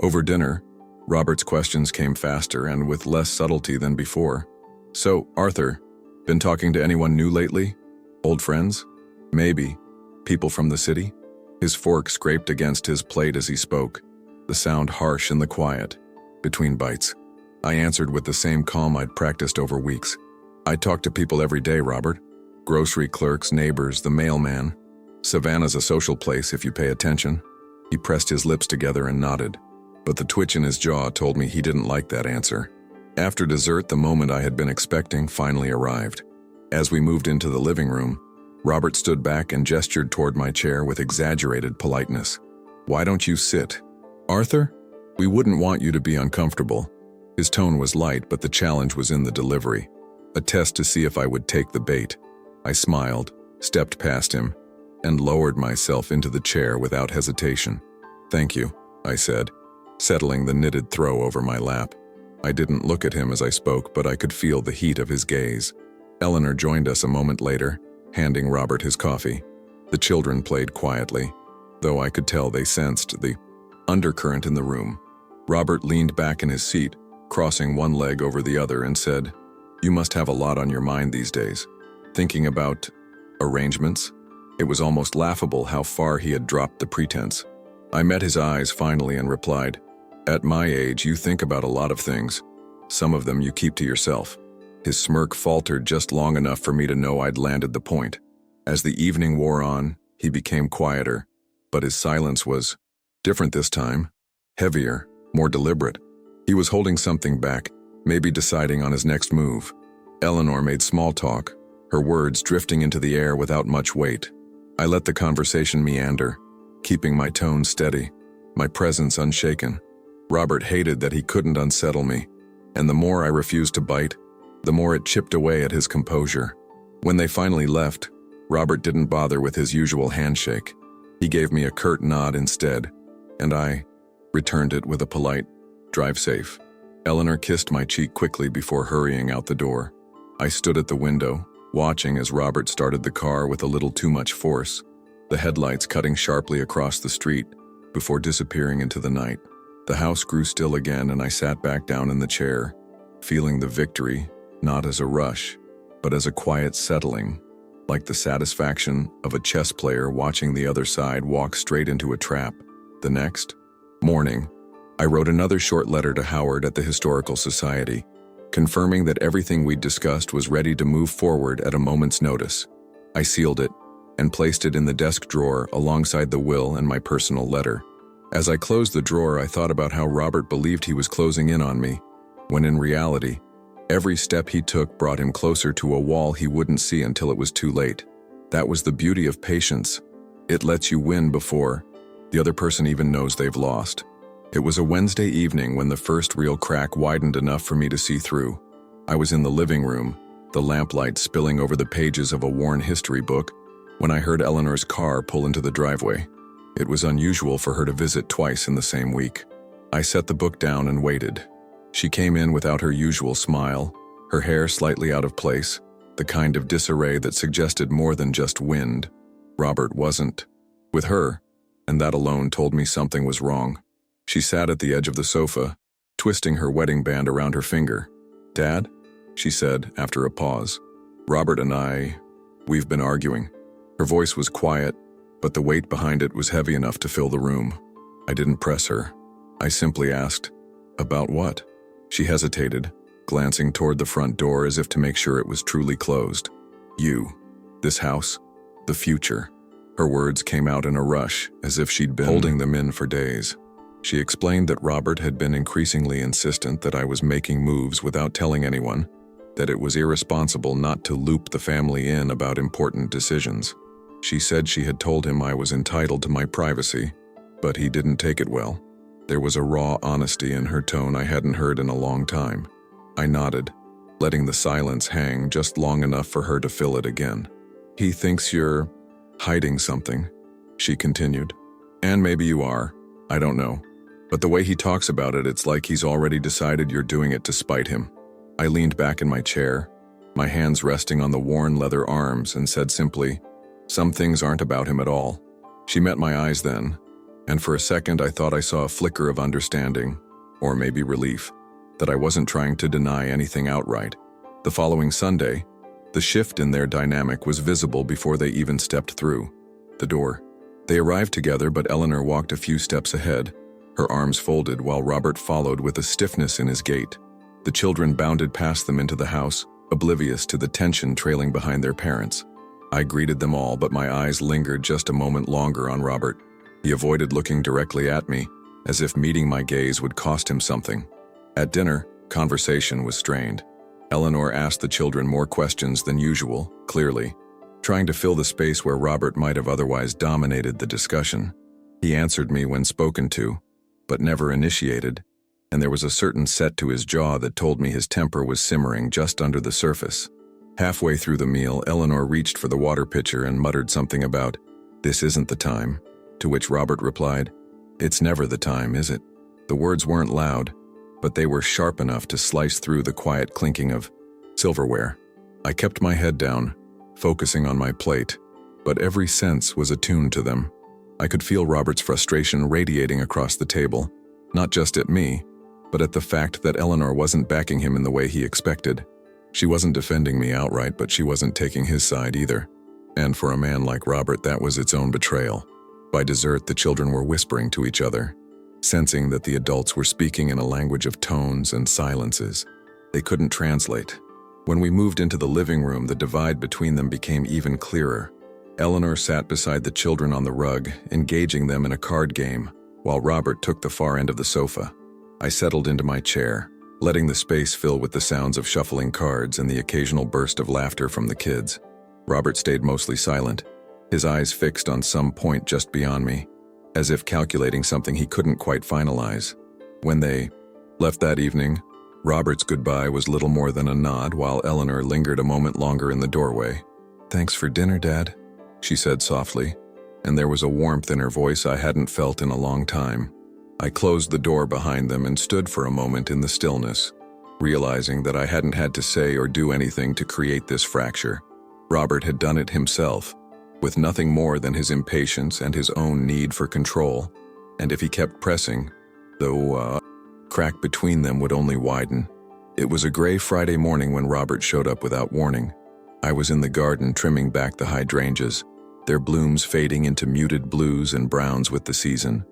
Over dinner, Robert's questions came faster and with less subtlety than before. "So, Arthur, been talking to anyone new lately? Old friends? Maybe. People from the city?" His fork scraped against his plate as he spoke, the sound harsh in the quiet, between bites. I answered with the same calm I'd practiced over weeks. "I talk to people every day, Robert. Grocery clerks, neighbors, the mailman. Savannah's a social place if you pay attention." He pressed his lips together and nodded, but the twitch in his jaw told me he didn't like that answer. After dessert, the moment I had been expecting finally arrived. As we moved into the living room, Robert stood back and gestured toward my chair with exaggerated politeness. "Why don't you sit? Arthur, we wouldn't want you to be uncomfortable." His tone was light, but the challenge was in the delivery, a test to see if I would take the bait. I smiled, stepped past him, and lowered myself into the chair without hesitation. "Thank you," I said, settling the knitted throw over my lap. I didn't look at him as I spoke, but I could feel the heat of his gaze. Eleanor joined us a moment later, handing Robert his coffee. The children played quietly, though I could tell they sensed the undercurrent in the room. Robert leaned back in his seat, crossing one leg over the other, and said, "You must have a lot on your mind these days. Thinking about arrangements?" It was almost laughable how far he had dropped the pretense. I met his eyes finally and replied, "At my age, you think about a lot of things. Some of them you keep to yourself." His smirk faltered just long enough for me to know I'd landed the point. As the evening wore on, he became quieter, but his silence was different this time, heavier, more deliberate. He was holding something back, maybe deciding on his next move. Eleanor made small talk, her words drifting into the air without much weight. I let the conversation meander, keeping my tone steady, my presence unshaken. Robert hated that he couldn't unsettle me, and the more I refused to bite, the more it chipped away at his composure. When they finally left, Robert didn't bother with his usual handshake. He gave me a curt nod instead, and I returned it with a polite, "Drive safe." Eleanor kissed my cheek quickly before hurrying out the door. I stood at the window, watching as Robert started the car with a little too much force, the headlights cutting sharply across the street before disappearing into the night. The house grew still again, and I sat back down in the chair, feeling the victory, not as a rush, but as a quiet settling, like the satisfaction of a chess player watching the other side walk straight into a trap. The next morning, I wrote another short letter to Howard at the Historical Society, confirming that everything we'd discussed was ready to move forward at a moment's notice. I sealed it and placed it in the desk drawer alongside the will and my personal letter. As I closed the drawer, I thought about how Robert believed he was closing in on me, when in reality, every step he took brought him closer to a wall he wouldn't see until it was too late. That was the beauty of patience. It lets you win before the other person even knows they've lost. It was a Wednesday evening when the first real crack widened enough for me to see through. I was in the living room, the lamplight spilling over the pages of a worn history book, when I heard Eleanor's car pull into the driveway. It was unusual for her to visit twice in the same week. I set the book down and waited. She came in without her usual smile, her hair slightly out of place, the kind of disarray that suggested more than just wind. Robert wasn't with her, and that alone told me something was wrong. She sat at the edge of the sofa, twisting her wedding band around her finger. "Dad?" she said after a pause. "Robert and we've been arguing." Her voice was quiet, but the weight behind it was heavy enough to fill the room. I didn't press her. I simply asked, "About what?" She hesitated, glancing toward the front door as if to make sure it was truly closed. "You. This house. The future." Her words came out in a rush, as if she'd been holding them in for days. She explained that Robert had been increasingly insistent that I was making moves without telling anyone, that it was irresponsible not to loop the family in about important decisions. She said she had told him I was entitled to my privacy, but he didn't take it well. There was a raw honesty in her tone I hadn't heard in a long time. I nodded, letting the silence hang just long enough for her to fill it again. "He thinks you're hiding something," she continued. "And maybe you are. I don't know. But the way he talks about it, it's like he's already decided you're doing it to spite him." I leaned back in my chair, my hands resting on the worn leather arms, and said simply, "Some things aren't about him at all." She met my eyes then, and for a second I thought I saw a flicker of understanding, or maybe relief, that I wasn't trying to deny anything outright. The following Sunday, the shift in their dynamic was visible before they even stepped through the door. They arrived together, but Eleanor walked a few steps ahead, her arms folded, while Robert followed with a stiffness in his gait. The children bounded past them into the house, oblivious to the tension trailing behind their parents. I greeted them all, but my eyes lingered just a moment longer on Robert. He avoided looking directly at me, as if meeting my gaze would cost him something. At dinner, conversation was strained. Eleanor asked the children more questions than usual, clearly, trying to fill the space where Robert might have otherwise dominated the discussion. He answered me when spoken to, but never initiated, and there was a certain set to his jaw that told me his temper was simmering just under the surface. Halfway through the meal, Eleanor reached for the water pitcher and muttered something about, "This isn't the time," to which Robert replied, "It's never the time, is it?" The words weren't loud, but they were sharp enough to slice through the quiet clinking of silverware. I kept my head down, focusing on my plate, but every sense was attuned to them. I could feel Robert's frustration radiating across the table, not just at me, but at the fact that Eleanor wasn't backing him in the way he expected. She wasn't defending me outright, but she wasn't taking his side either. And for a man like Robert, that was its own betrayal. By dessert, the children were whispering to each other, sensing that the adults were speaking in a language of tones and silences they couldn't translate. When we moved into the living room, the divide between them became even clearer. Eleanor sat beside the children on the rug, engaging them in a card game, while Robert took the far end of the sofa. I settled into my chair, letting the space fill with the sounds of shuffling cards and the occasional burst of laughter from the kids. Robert stayed mostly silent, his eyes fixed on some point just beyond me, as if calculating something he couldn't quite finalize. When they left that evening, Robert's goodbye was little more than a nod, while Eleanor lingered a moment longer in the doorway. "Thanks for dinner, Dad," she said softly, and there was a warmth in her voice I hadn't felt in a long time. I closed the door behind them and stood for a moment in the stillness, realizing that I hadn't had to say or do anything to create this fracture. Robert had done it himself, with nothing more than his impatience and his own need for control, and if he kept pressing, the crack between them would only widen. It was a gray Friday morning when Robert showed up without warning. I was in the garden trimming back the hydrangeas, their blooms fading into muted blues and browns with the season.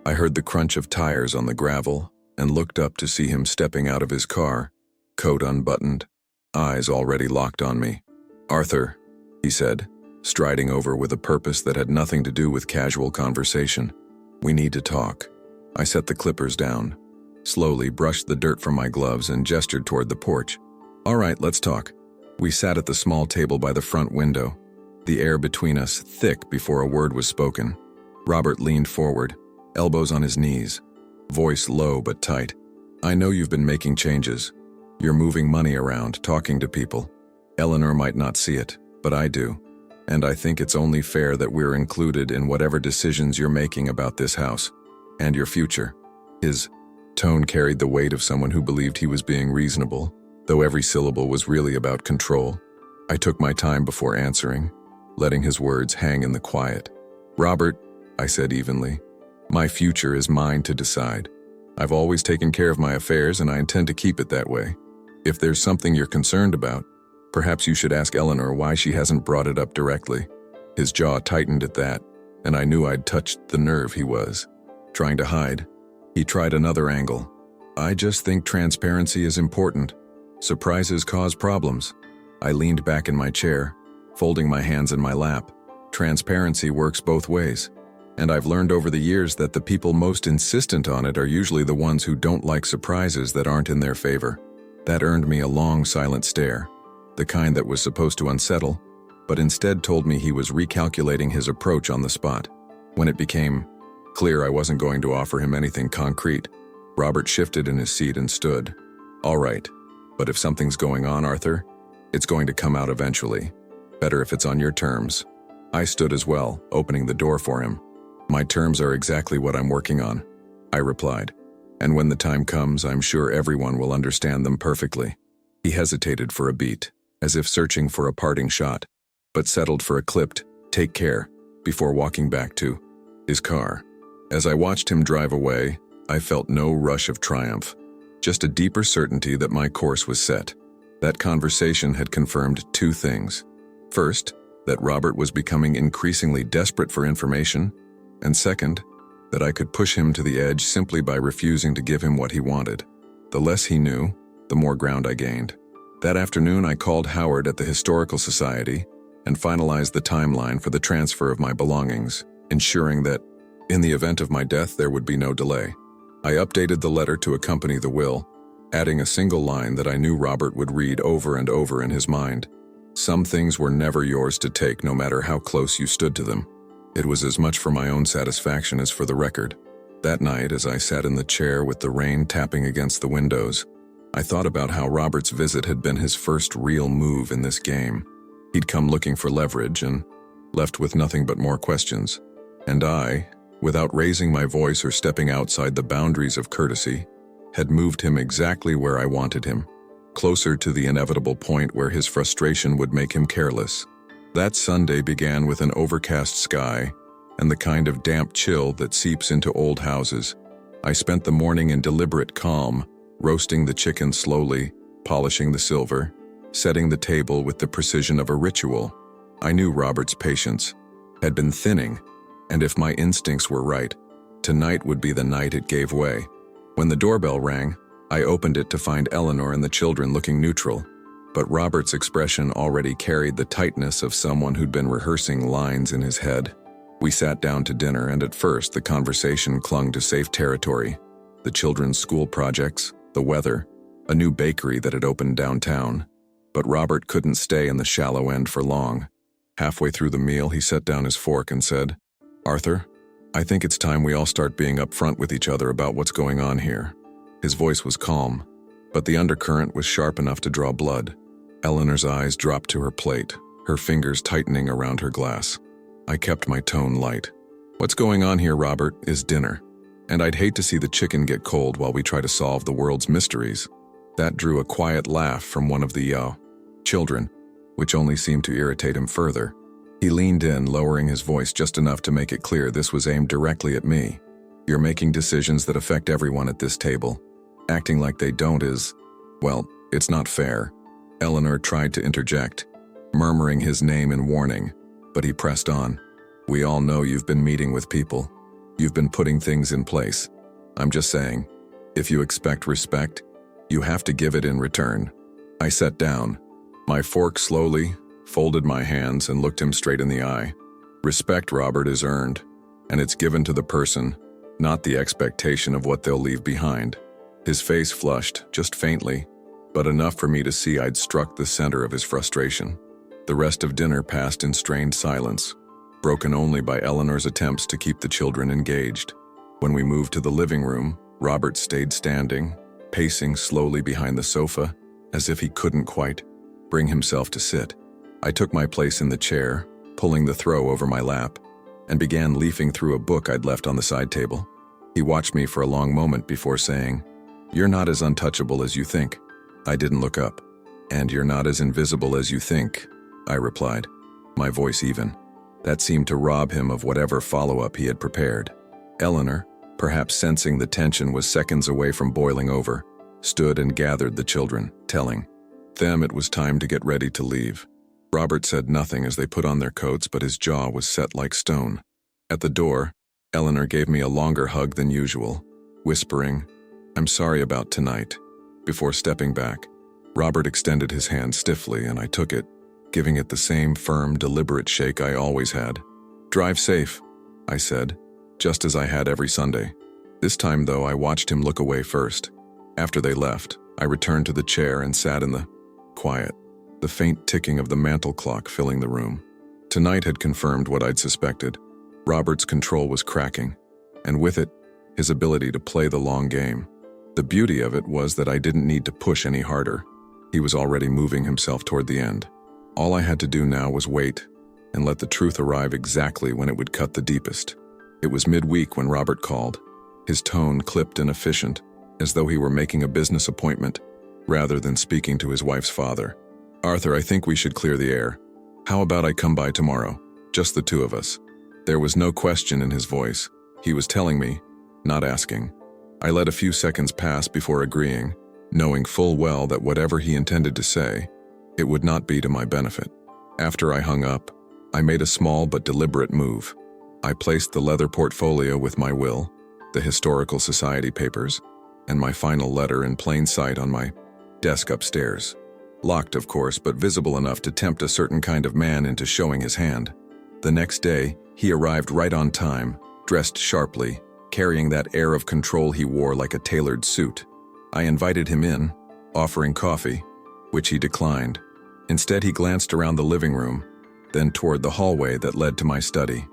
I heard the crunch of tires on the gravel and looked up to see him stepping out of his car, coat unbuttoned, eyes already locked on me. "Arthur," he said, striding over with a purpose that had nothing to do with casual conversation. "We need to talk." I set the clippers down, slowly brushed the dirt from my gloves, and gestured toward the porch. "All right, let's talk." We sat at the small table by the front window, the air between us thick before a word was spoken. Robert leaned forward, elbows on his knees, voice low but tight. "I know you've been making changes. You're moving money around, talking to people. Eleanor might not see it, but I do. And I think it's only fair that we're included in whatever decisions you're making about this house and your future." His tone carried the weight of someone who believed he was being reasonable, though every syllable was really about control. I took my time before answering, letting his words hang in the quiet. "Robert," I said evenly, My future is mine to decide. I've always taken care of my affairs and I intend to keep it that way. If there's something you're concerned about, perhaps you should ask Eleanor why she hasn't brought it up directly. His jaw tightened at that, and I knew I'd touched the nerve he was trying to hide. He tried another angle. I just think transparency is important. Surprises cause problems. I leaned back in my chair, folding my hands in my lap. Transparency works both ways. And I've learned over the years that the people most insistent on it are usually the ones who don't like surprises that aren't in their favor. That earned me a long, silent stare, the kind that was supposed to unsettle, but instead told me he was recalculating his approach on the spot. When it became clear I wasn't going to offer him anything concrete, Robert shifted in his seat and stood. All right, but if something's going on, Arthur, it's going to come out eventually. Better if it's on your terms. I stood as well, opening the door for him. My terms are exactly what I'm working on, I replied. And when the time comes, I'm sure everyone will understand them perfectly. He hesitated for a beat, as if searching for a parting shot, but settled for a clipped, "Take care," before walking back to his car. As I watched him drive away, I felt no rush of triumph, just a deeper certainty that my course was set. That conversation had confirmed two things. First, that Robert was becoming increasingly desperate for information, and second, that I could push him to the edge simply by refusing to give him what he wanted. The less he knew, the more ground I gained. That afternoon, I called Howard at the Historical Society and finalized the timeline for the transfer of my belongings, ensuring that, in the event of my death, there would be no delay. I updated the letter to accompany the will, adding a single line that I knew Robert would read over and over in his mind. Some things were never yours to take, no matter how close you stood to them. It was as much for my own satisfaction as for the record. That night, as I sat in the chair with the rain tapping against the windows, I thought about how Robert's visit had been his first real move in this game. He'd come looking for leverage and left with nothing but more questions. And I, without raising my voice or stepping outside the boundaries of courtesy, had moved him exactly where I wanted him, closer to the inevitable point where his frustration would make him careless. That Sunday began with an overcast sky and the kind of damp chill that seeps into old houses. I spent the morning in deliberate calm, roasting the chicken slowly, polishing the silver, setting the table with the precision of a ritual. I knew Robert's patience had been thinning, and if my instincts were right, tonight would be the night it gave way. When the doorbell rang, I opened it to find Eleanor and the children looking neutral, but Robert's expression already carried the tightness of someone who'd been rehearsing lines in his head. We sat down to dinner, and at first the conversation clung to safe territory. The children's school projects, the weather, a new bakery that had opened downtown. But Robert couldn't stay in the shallow end for long. Halfway through the meal, he set down his fork and said, "Arthur, I think it's time we all start being upfront with each other about what's going on here." His voice was calm, but the undercurrent was sharp enough to draw blood. Eleanor's eyes dropped to her plate, her fingers tightening around her glass. I kept my tone light. "What's going on here, Robert, is dinner. And I'd hate to see the chicken get cold while we try to solve the world's mysteries." That drew a quiet laugh from one of the children, which only seemed to irritate him further. He leaned in, lowering his voice just enough to make it clear this was aimed directly at me. "You're making decisions that affect everyone at this table. Acting like they don't is, well, it's not fair." Eleanor tried to interject, murmuring his name in warning, but he pressed on. "We all know you've been meeting with people. You've been putting things in place. I'm just saying, if you expect respect, you have to give it in return." I sat down, my fork slowly, folded my hands, and looked him straight in the eye. "Respect, Robert, is earned, and it's given to the person, not the expectation of what they'll leave behind." His face flushed, just faintly, but enough for me to see I'd struck the center of his frustration. The rest of dinner passed in strained silence, broken only by Eleanor's attempts to keep the children engaged. When we moved to the living room, Robert stayed standing, pacing slowly behind the sofa, as if he couldn't quite bring himself to sit. I took my place in the chair, pulling the throw over my lap, and began leafing through a book I'd left on the side table. He watched me for a long moment before saying, "You're not as untouchable as you think." I didn't look up. "And you're not as invisible as you think," I replied, my voice even. That seemed to rob him of whatever follow-up he had prepared. Eleanor, perhaps sensing the tension was seconds away from boiling over, stood and gathered the children, telling them it was time to get ready to leave. Robert said nothing as they put on their coats, but his jaw was set like stone. At the door, Eleanor gave me a longer hug than usual, whispering, "I'm sorry about tonight." Before stepping back, Robert extended his hand stiffly and I took it, giving it the same firm, deliberate shake I always had. "Drive safe," I said, just as I had every Sunday. This time, though, I watched him look away first. After they left, I returned to the chair and sat in the quiet, the faint ticking of the mantel clock filling the room. Tonight had confirmed what I'd suspected. Robert's control was cracking, and with it, his ability to play the long game. The beauty of it was that I didn't need to push any harder. He was already moving himself toward the end. All I had to do now was wait and let the truth arrive exactly when it would cut the deepest. It was midweek when Robert called, his tone clipped and efficient, as though he were making a business appointment, rather than speaking to his wife's father. "Arthur, I think we should clear the air. How about I come by tomorrow? Just the two of us." There was no question in his voice. He was telling me, not asking. I let a few seconds pass before agreeing, knowing full well that whatever he intended to say, it would not be to my benefit. After I hung up, I made a small but deliberate move. I placed the leather portfolio with my will, the Historical Society papers, and my final letter in plain sight on my desk upstairs. Locked, of course, but visible enough to tempt a certain kind of man into showing his hand. The next day, he arrived right on time, dressed sharply, carrying that air of control he wore like a tailored suit. I invited him in, offering coffee, which he declined. Instead, he glanced around the living room, then toward the hallway that led to my study.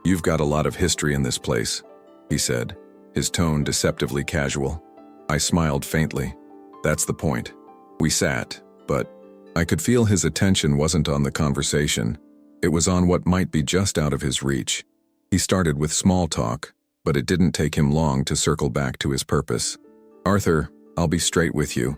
"You've got a lot of history in this place," he said, his tone deceptively casual. I smiled faintly. That's the point. We sat, but I could feel his attention wasn't on the conversation. It was on what might be just out of his reach. He started with small talk, but it didn't take him long to circle back to his purpose. "Arthur, I'll be straight with you.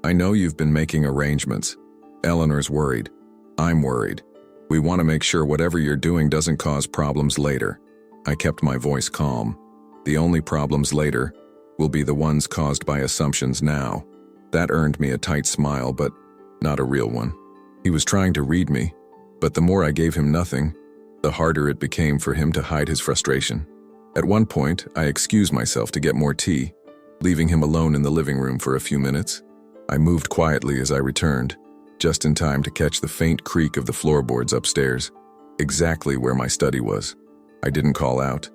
I know you've been making arrangements. Eleanor's worried. I'm worried. We want to make sure whatever you're doing doesn't cause problems later." I kept my voice calm. "The only problems later will be the ones caused by assumptions now." That earned me a tight smile, but not a real one. He was trying to read me, but the more I gave him nothing, the harder it became for him to hide his frustration. At one point, I excused myself to get more tea, leaving him alone in the living room for a few minutes. I moved quietly as I returned, just in time to catch the faint creak of the floorboards upstairs, exactly where my study was. I didn't call out.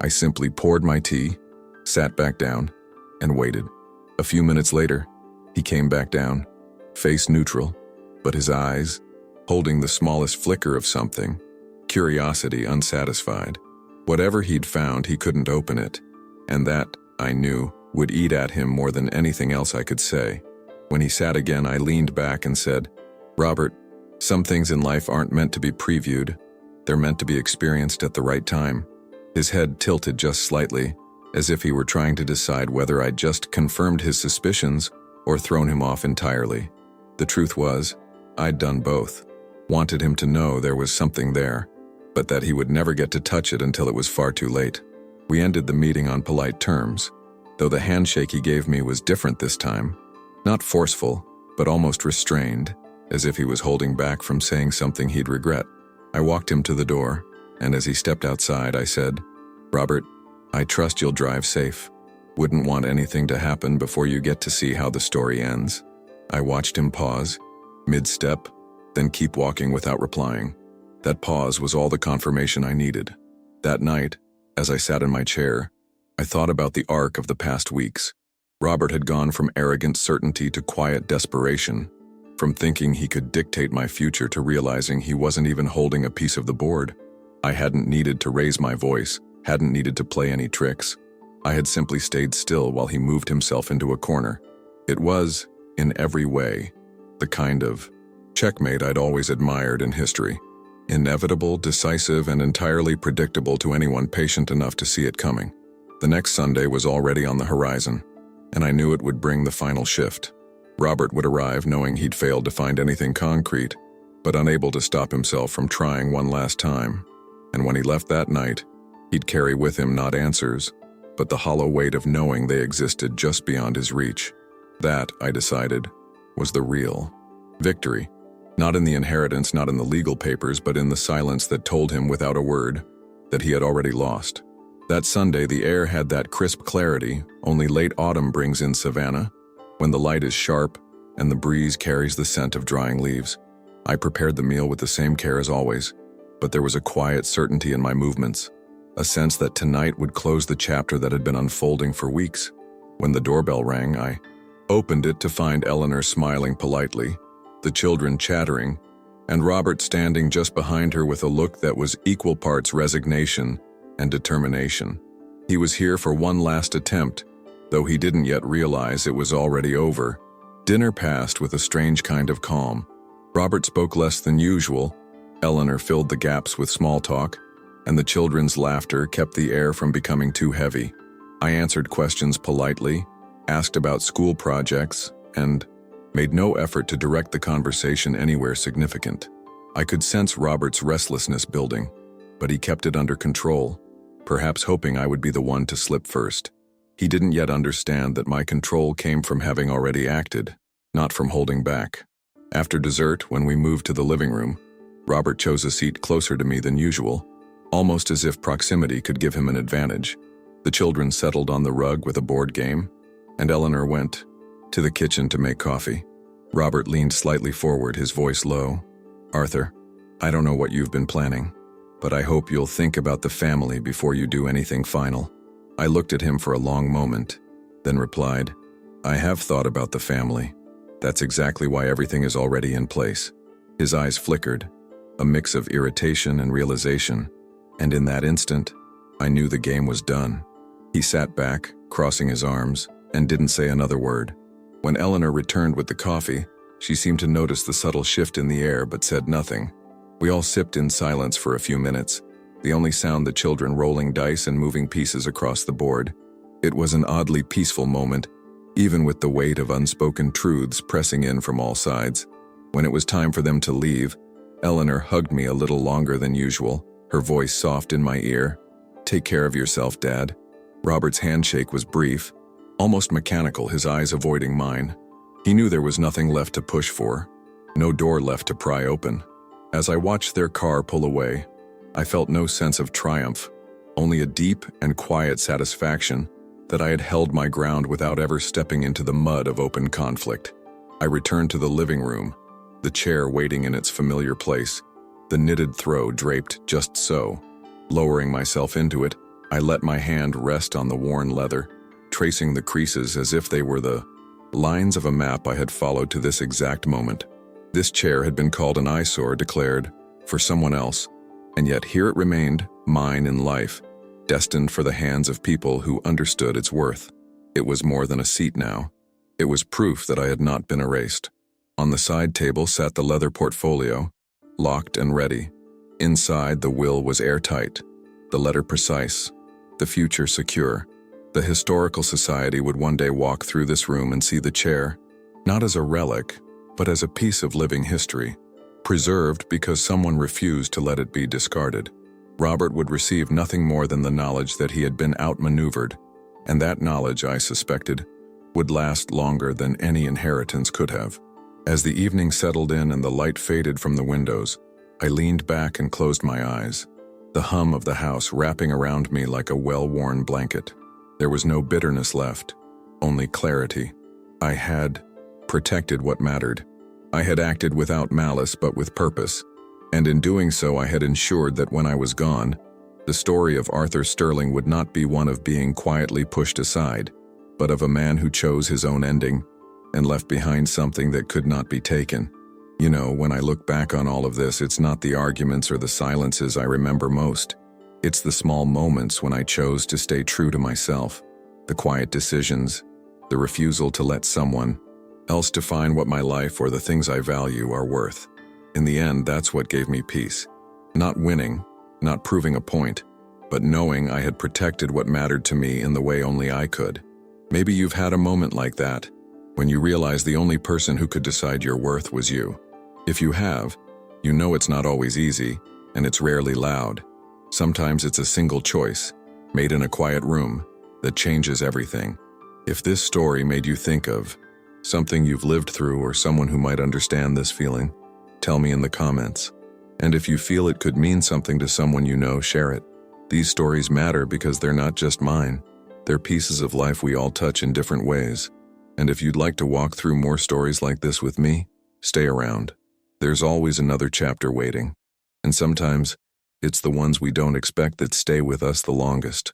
I simply poured my tea, sat back down, and waited. A few minutes later, he came back down, face neutral, but his eyes, holding the smallest flicker of something, curiosity unsatisfied. Whatever he'd found, he couldn't open it, and that, I knew, would eat at him more than anything else I could say. When he sat again, I leaned back and said, "Robert, some things in life aren't meant to be previewed. They're meant to be experienced at the right time." His head tilted just slightly, as if he were trying to decide whether I'd just confirmed his suspicions or thrown him off entirely. The truth was, I'd done both. Wanted him to know there was something there, but that he would never get to touch it until it was far too late. We ended the meeting on polite terms, though the handshake he gave me was different this time. Not forceful, but almost restrained, as if he was holding back from saying something he'd regret. I walked him to the door, and as he stepped outside, I said, "Robert, I trust you'll drive safe. Wouldn't want anything to happen before you get to see how the story ends." I watched him pause, mid-step, then keep walking without replying. That pause was all the confirmation I needed. That night, as I sat in my chair, I thought about the arc of the past weeks. Robert had gone from arrogant certainty to quiet desperation, from thinking he could dictate my future to realizing he wasn't even holding a piece of the board. I hadn't needed to raise my voice, hadn't needed to play any tricks. I had simply stayed still while he moved himself into a corner. It was, in every way, the kind of checkmate I'd always admired in history. Inevitable, decisive, and entirely predictable to anyone patient enough to see it coming. The next Sunday was already on the horizon, and I knew it would bring the final shift. Robert would arrive knowing he'd failed to find anything concrete, but unable to stop himself from trying one last time. And when he left that night, he'd carry with him not answers, but the hollow weight of knowing they existed just beyond his reach. That, I decided, was the real victory. Not in the inheritance, not in the legal papers, but in the silence that told him without a word that he had already lost. That Sunday, the air had that crisp clarity only late autumn brings in Savannah, when the light is sharp and the breeze carries the scent of drying leaves. I prepared the meal with the same care as always, but there was a quiet certainty in my movements, a sense that tonight would close the chapter that had been unfolding for weeks. When the doorbell rang, I opened it to find Eleanor smiling politely, the children chattering, and Robert standing just behind her with a look that was equal parts resignation and determination. He was here for one last attempt, though he didn't yet realize it was already over. Dinner passed with a strange kind of calm. Robert spoke less than usual, Eleanor filled the gaps with small talk, and the children's laughter kept the air from becoming too heavy. I answered questions politely, asked about school projects, and made no effort to direct the conversation anywhere significant. I could sense Robert's restlessness building, but he kept it under control, perhaps hoping I would be the one to slip first. He didn't yet understand that my control came from having already acted, not from holding back. After dessert, when we moved to the living room, Robert chose a seat closer to me than usual, almost as if proximity could give him an advantage. The children settled on the rug with a board game, and Eleanor went to the kitchen to make coffee. Robert leaned slightly forward, his voice low. "Arthur, I don't know what you've been planning, but I hope you'll think about the family before you do anything final." I looked at him for a long moment, then replied, "I have thought about the family. That's exactly why everything is already in place." His eyes flickered, a mix of irritation and realization, and in that instant, I knew the game was done. He sat back, crossing his arms, and didn't say another word. When Eleanor returned with the coffee, she seemed to notice the subtle shift in the air but said nothing. We all sipped in silence for a few minutes, the only sound the children rolling dice and moving pieces across the board. It was an oddly peaceful moment, even with the weight of unspoken truths pressing in from all sides. When it was time for them to leave, Eleanor hugged me a little longer than usual, her voice soft in my ear. "Take care of yourself, Dad." Robert's handshake was brief, almost mechanical, his eyes avoiding mine. He knew there was nothing left to push for, no door left to pry open. As I watched their car pull away, I felt no sense of triumph, only a deep and quiet satisfaction that I had held my ground without ever stepping into the mud of open conflict. I returned to the living room, the chair waiting in its familiar place, the knitted throw draped just so. Lowering myself into it, I let my hand rest on the worn leather, tracing the creases as if they were the lines of a map I had followed to this exact moment. This chair had been called an eyesore, declared, for someone else, and yet here it remained, mine in life, destined for the hands of people who understood its worth. It was more than a seat now. It was proof that I had not been erased. On the side table sat the leather portfolio, locked and ready. Inside, the will was airtight, the letter precise, the future secure. The Historical Society would one day walk through this room and see the chair, not as a relic, but as a piece of living history, preserved because someone refused to let it be discarded. Robert would receive nothing more than the knowledge that he had been outmaneuvered, and that knowledge, I suspected, would last longer than any inheritance could have. As the evening settled in and the light faded from the windows, I leaned back and closed my eyes, the hum of the house wrapping around me like a well-worn blanket. There was no bitterness left, only clarity. I had protected what mattered. I had acted without malice but with purpose, and in doing so I had ensured that when I was gone, the story of Arthur Sterling would not be one of being quietly pushed aside, but of a man who chose his own ending and left behind something that could not be taken. You know, when I look back on all of this, it's not the arguments or the silences I remember most. It's the small moments when I chose to stay true to myself, the quiet decisions, the refusal to let someone else define what my life or the things I value are worth. In the end, that's what gave me peace. Not winning, not proving a point, but knowing I had protected what mattered to me in the way only I could. Maybe you've had a moment like that, when you realize the only person who could decide your worth was you. If you have, you know it's not always easy, and it's rarely loud. Sometimes it's a single choice, made in a quiet room, that changes everything. If this story made you think of something you've lived through or someone who might understand this feeling, tell me in the comments. And if you feel it could mean something to someone you know, share it. These stories matter because they're not just mine. They're pieces of life we all touch in different ways. And if you'd like to walk through more stories like this with me, stay around. There's always another chapter waiting. And sometimes, it's the ones we don't expect that stay with us the longest.